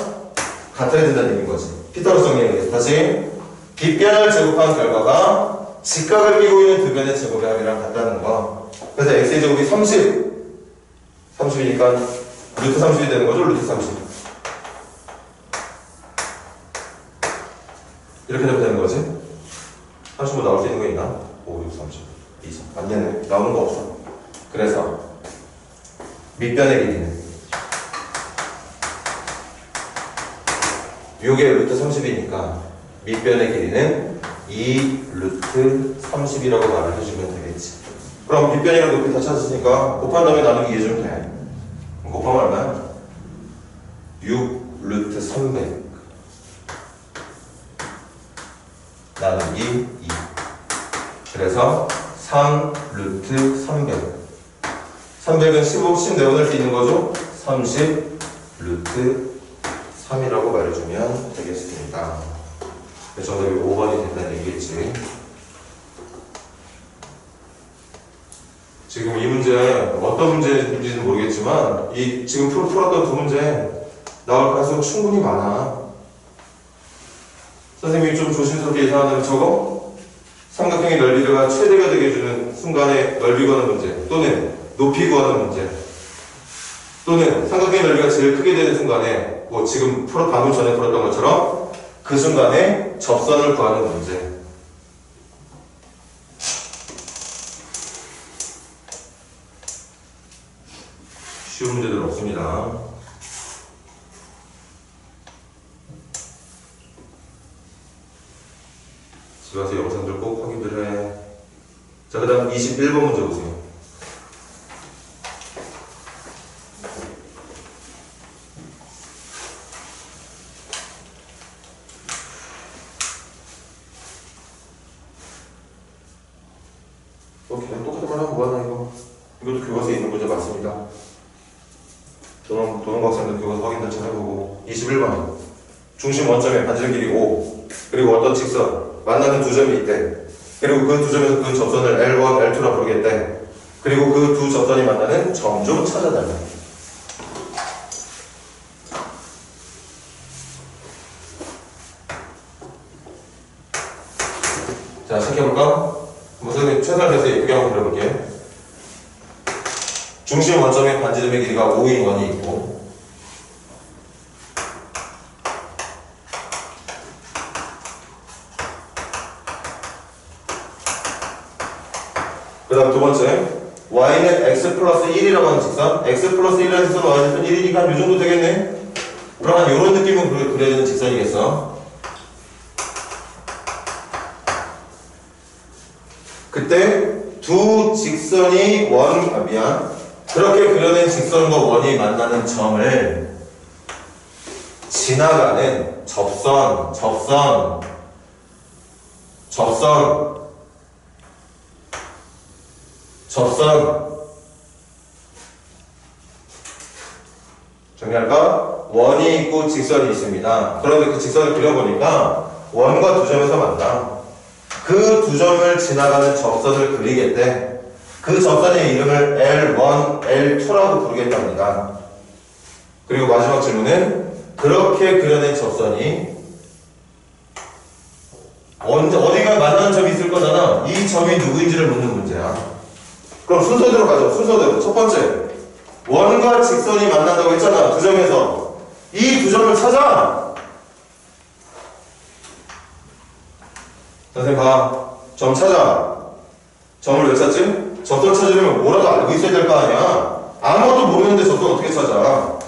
같아야 된다는 얘기인 거지. 피타고라스 정리에 의해서 다시 빗변을 제곱한 결과가 직각을 끼고 있는 두 변의 제곱의 합이랑 같다는 거. 그래서 x의 제곱이 30이니까 루트 30이 되는 거죠. 루트 30 이렇게 되면 되는 거지. 30뭐 나올 수 있는 거 있나? 5, 6, 30 20 안 되네. 나오는 거 없어. 그래서 밑변의 길이는 요게 루트 30이니까 밑변의 길이는 2 루트 30이라고 말을 해주면 되겠지. 그럼 밑변이랑 높이 다 찾았으니까 곱한 다음에 나누기 해주면 돼. 곱하면 얼마야? 6 루트 300 나누기 2. 그래서 3 루트 300. 300은 10 내보낼 수 있는 거죠? 30 루트 3이라고 말해주면 되겠습니다. 정답이 5번이 된다는 얘기겠지. 지금 이 문제 어떤 문제인지는 모르겠지만 이 지금 풀었던 두 문제 나올 가능성은 충분히 많아. 선생님이 좀 조심스럽게 예상하는 저거 삼각형의 넓이가 최대가 되게 해주는 순간에 넓이 구하는 문제 또는 높이 구하는 문제 또는 삼각형의 넓이가 제일 크게 되는 순간에 뭐 지금 방금 전에 풀었던 것처럼 그 순간에 접선을 구하는 문제. 쉬운 문제들 없습니다. 집에 가서 영상들 꼭 확인들 해. 자, 그 다음 21번 문제 보세요. 그냥 똑같은 말 하면 뭐하나 이거. 이것도 교과서에 있는 문제 맞습니다. 도농학생들 교과서 확인들 잘 해보고. 21번 중심 원점의 반지름 길이 5 그리고 어떤 직선 만나는 두 점이 있대. 그리고 그 두 점에서 그 접선을 L1, L2라 부르겠대. 그리고 그 두 접선이 만나는 점 좀 찾아달라. 자, 시작해볼까? 선생님 최선을 다해서 예쁘게 한번 그려볼게. 중심 원점의 반지름의 길이가 5인 원이 있고 그 다음 두 번째 y는 x 플러스 1이라고 하는 직선 x 플러스 1이라는 직선 y는 1이니까 한 요 정도 되겠네? 그럼 한 요런 느낌은 그려야 되는 직선이겠어. 그때 두 직선이 그렇게 그려낸 직선과 원이 만나는 점을 지나가는 접선 정리할까? 원이 있고 직선이 있습니다. 그런데 그 직선을 그려보니까 원과 두 점에서 만나. 그 두 점을 지나가는 접선을 그리겠대. 그 접선의 이름을 L1, L2라고 부르겠답니다. 그리고 마지막 질문은 그렇게 그려낸 접선이 어디가 만나는 점이 있을 거잖아. 이 점이 누구인지를 묻는 문제야. 그럼 순서대로 가죠. 순서대로. 첫 번째, 원과 직선이 만난다고 했잖아. 두 점에서. 이 두 점을 찾아. 선생님 봐. 점 찾아. 점을 왜 찾지? 접선 찾으려면 뭐라도 알고 있어야 될 거 아니야. 아무것도 모르는데 접선 어떻게 찾아?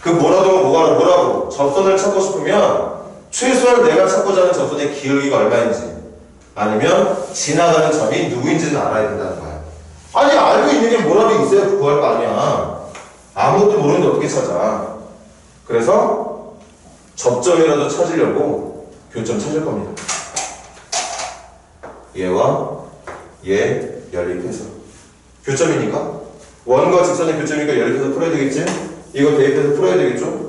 그 뭐라고? 접선을 찾고 싶으면 최소한 내가 찾고자 하는 접선의 기울기가 얼마인지 아니면 지나가는 점이 누구인지는 알아야 된다는 거야. 아니 알고 있는 게 뭐라도 있어야 구할 거 아니야. 아무것도 모르는데 어떻게 찾아. 그래서 접점이라도 찾으려고 교점 찾을 겁니다. 얘와 얘 연립해서 교점이니까 원과 직선의 교점이니까 연립해서 풀어야 되겠지? 이거 대입해서 풀어야 되겠죠?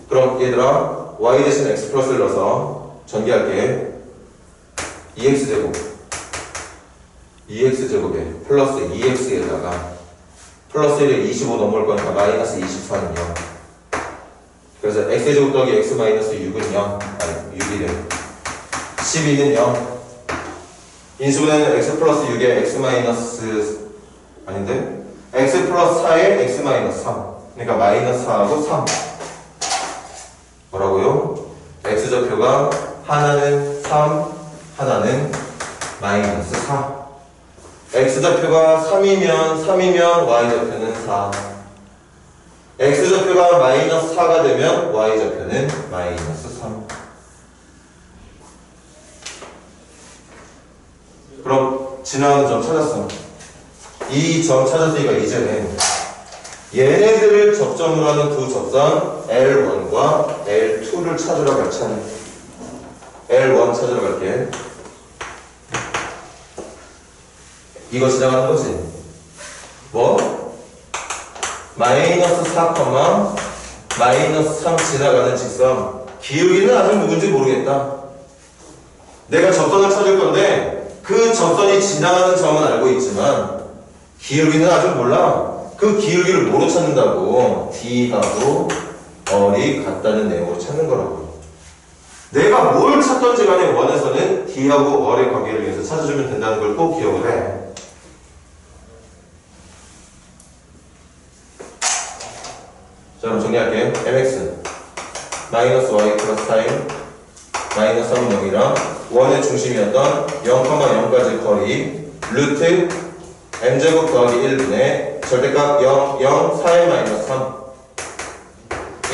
그럼 얘들아 y 대신 x 플러스를 넣어서 전개할게. 2x제곱에 플러스 2x에다가 플러스 1에 25 넘어올 거니까 마이너스 24는 0. 그래서 x제곱 더하기 x 마이너스 6은 0. 아니 6이래. 12는 0. 인수분해는 x 플러스 6에 x 마이너스 아닌데? x 플러스 4에 x 마이너스 3. 그러니까 마이너스 4하고 3. 뭐라고요? x좌표가 하나는 3, 하나는 마이너스 4. x좌표가 3이면 y좌표는 4. x좌표가 마이너스 4가 되면 y좌표는 마이너스 3. 그럼 지나가는 점 찾았어. 이 점 찾았으니까 이제는 얘네들을 접점으로 하는 두 접선 L1과 L2를 찾으러 갈 차례. L1 찾으러 갈게. 이거 지나가는 거지. 뭐? 마이너스 4, 마이너스 3 지나가는 직선. 기울기는 아직 누군지 모르겠다. 내가 접선을 찾을 건데 그 접선이 지나가는 점은 알고 있지만 기울기는 아직 몰라. 그 기울기를 뭐로 찾는다고? D하고 R이 같다는 내용으로 찾는 거라고. 내가 뭘 찾던지 간에 원에서는 D하고 R의 관계를 위해서 찾아주면 된다는 걸 꼭 기억을 해. 자, 그럼 정리할게요. mx 마이너스 y 플러스 4인 마이너스 3은 0이랑 원의 중심이었던 0,0까지 거리 루트 m제곱 더하기 1분의 절대값 0, 0, 4의 마이너스 3.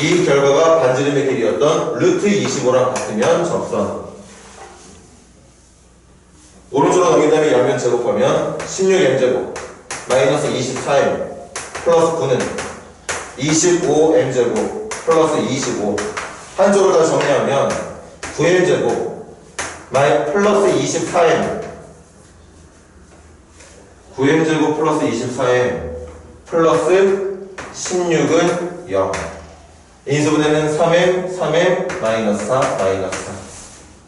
이 결과가 반지름의 길이였던 루트 25랑 같으면 접선. 오른쪽으로 넘긴 다음에 양면 제곱하면 16m제곱 마이너스 24m 플러스 9는 25m제곱 플러스 25. 한쪽을 다 정리하면 9m제곱 플러스 24m 9m제곱 플러스 24m 플러스 16은 0. 인수분해는 3m, 3m, 마이너스 4, 마이너스 4.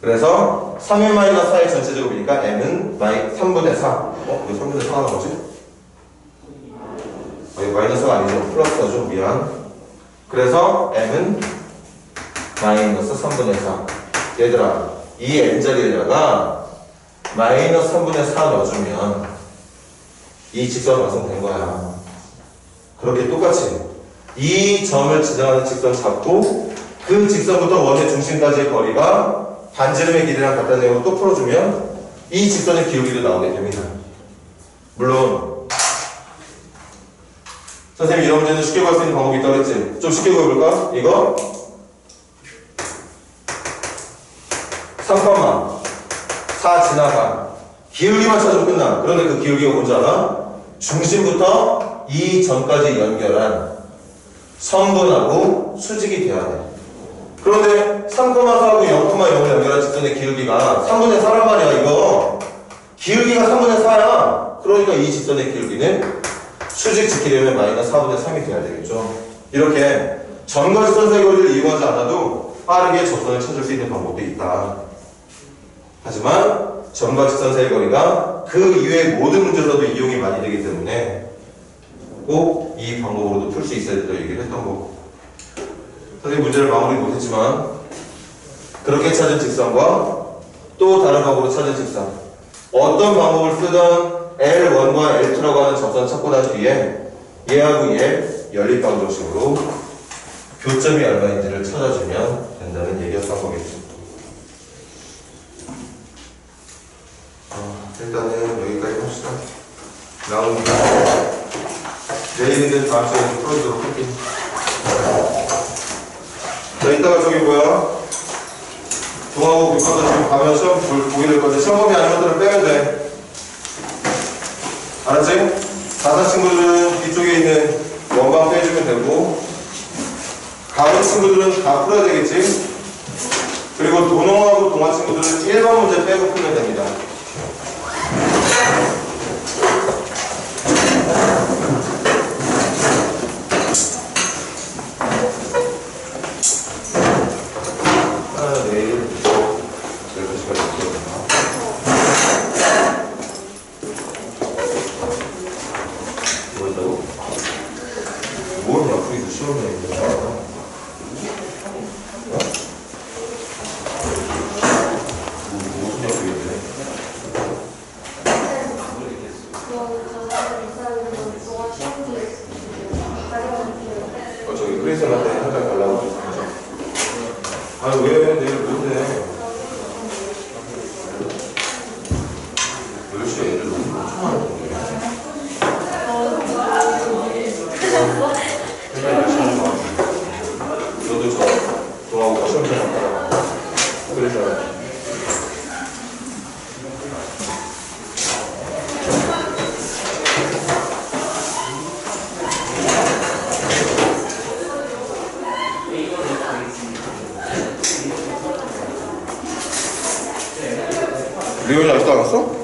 그래서 3m 마이너스 4의 전체제곱이니까 m은 3분의 4. 왜 3분의 4가 나오지? 마이너스가 아니죠. 플러스죠. 미안. 그래서 m은 마이너스 3분의 4. 얘들아, 이 n자리에다가 마이너스 3분의 4 넣어주면 이 직선 완성된 거야. 그렇게 똑같이 이 점을 지나가는 직선 잡고 그 직선부터 원의 중심까지의 거리가 반지름의 길이랑 같다는 내용으로 또 풀어주면 이 직선의 기울기도 나오게 됩니다. 물론 선생님이 이런 문제는 쉽게 구할 수 있는 방법이 있다고 했지? 좀 쉽게 구해볼까? 이거 3,4 지나가 기울기만 찾으면 끝나. 그런데 그 기울기가 뭔지 알아? 중심부터 이 점까지 연결한 선분하고 수직이 돼야 돼. 그런데 3,4하고 0,0을 연결한 직선의 기울기가 3분의 4란 말이야. 이거 기울기가 3분의 4야. 그러니까 이 직선의 기울기는 수직 지키려면 마이너스 4분의 3이 돼야 되겠죠. 이렇게 점과 직선 사이 거리를 이용하지 않아도 빠르게 접선을 찾을 수 있는 방법도 있다. 하지만 점과 직선 사이 거리가 그 이외의 모든 문제로도 이용이 많이 되기 때문에 꼭 이 방법으로도 풀 수 있어야 된다고 얘기를 했던 거고, 선생님 문제를 마무리 못했지만 그렇게 찾은 직선과 또 다른 방법으로 찾은 직선, 어떤 방법을 쓰던 L1과 L2라고 하는 접선 찾고 난 뒤에 얘하고 얘 연립방정식으로 교점이 얼마인지를 찾아주면 된다는 얘기였던 거겠죠. 일단은 여기까지 합시다. 나온 내일이든 다음 시간에 풀어주도록 할게요. 자, 이따가 저기 뭐야? 중하고 교과서 지금 가면 시험 보게 될 건데 시험범위 아닌 것들은 빼면 돼. 알았지? 자사 친구들은 뒤쪽에 있는 원방 빼주면 되고, 가은 친구들은 다 풀어야 되겠지? 그리고 도농하고 동화 친구들은 1번 문제 빼고 풀면 됩니다. 내일 12시까지 있거든요. 뭐 있다고? 뭘 약속이 시험에 있는 거야? 무슨 약속인데? 저기 크리스마스 때 한장 달라고 했어. 아니 왜 내일 못해? 몇 시에 애들 너무 쫓아가는 건데. 너도 저 동하고 시험장 갔다가 그래서 리온이 아직도 안 왔어?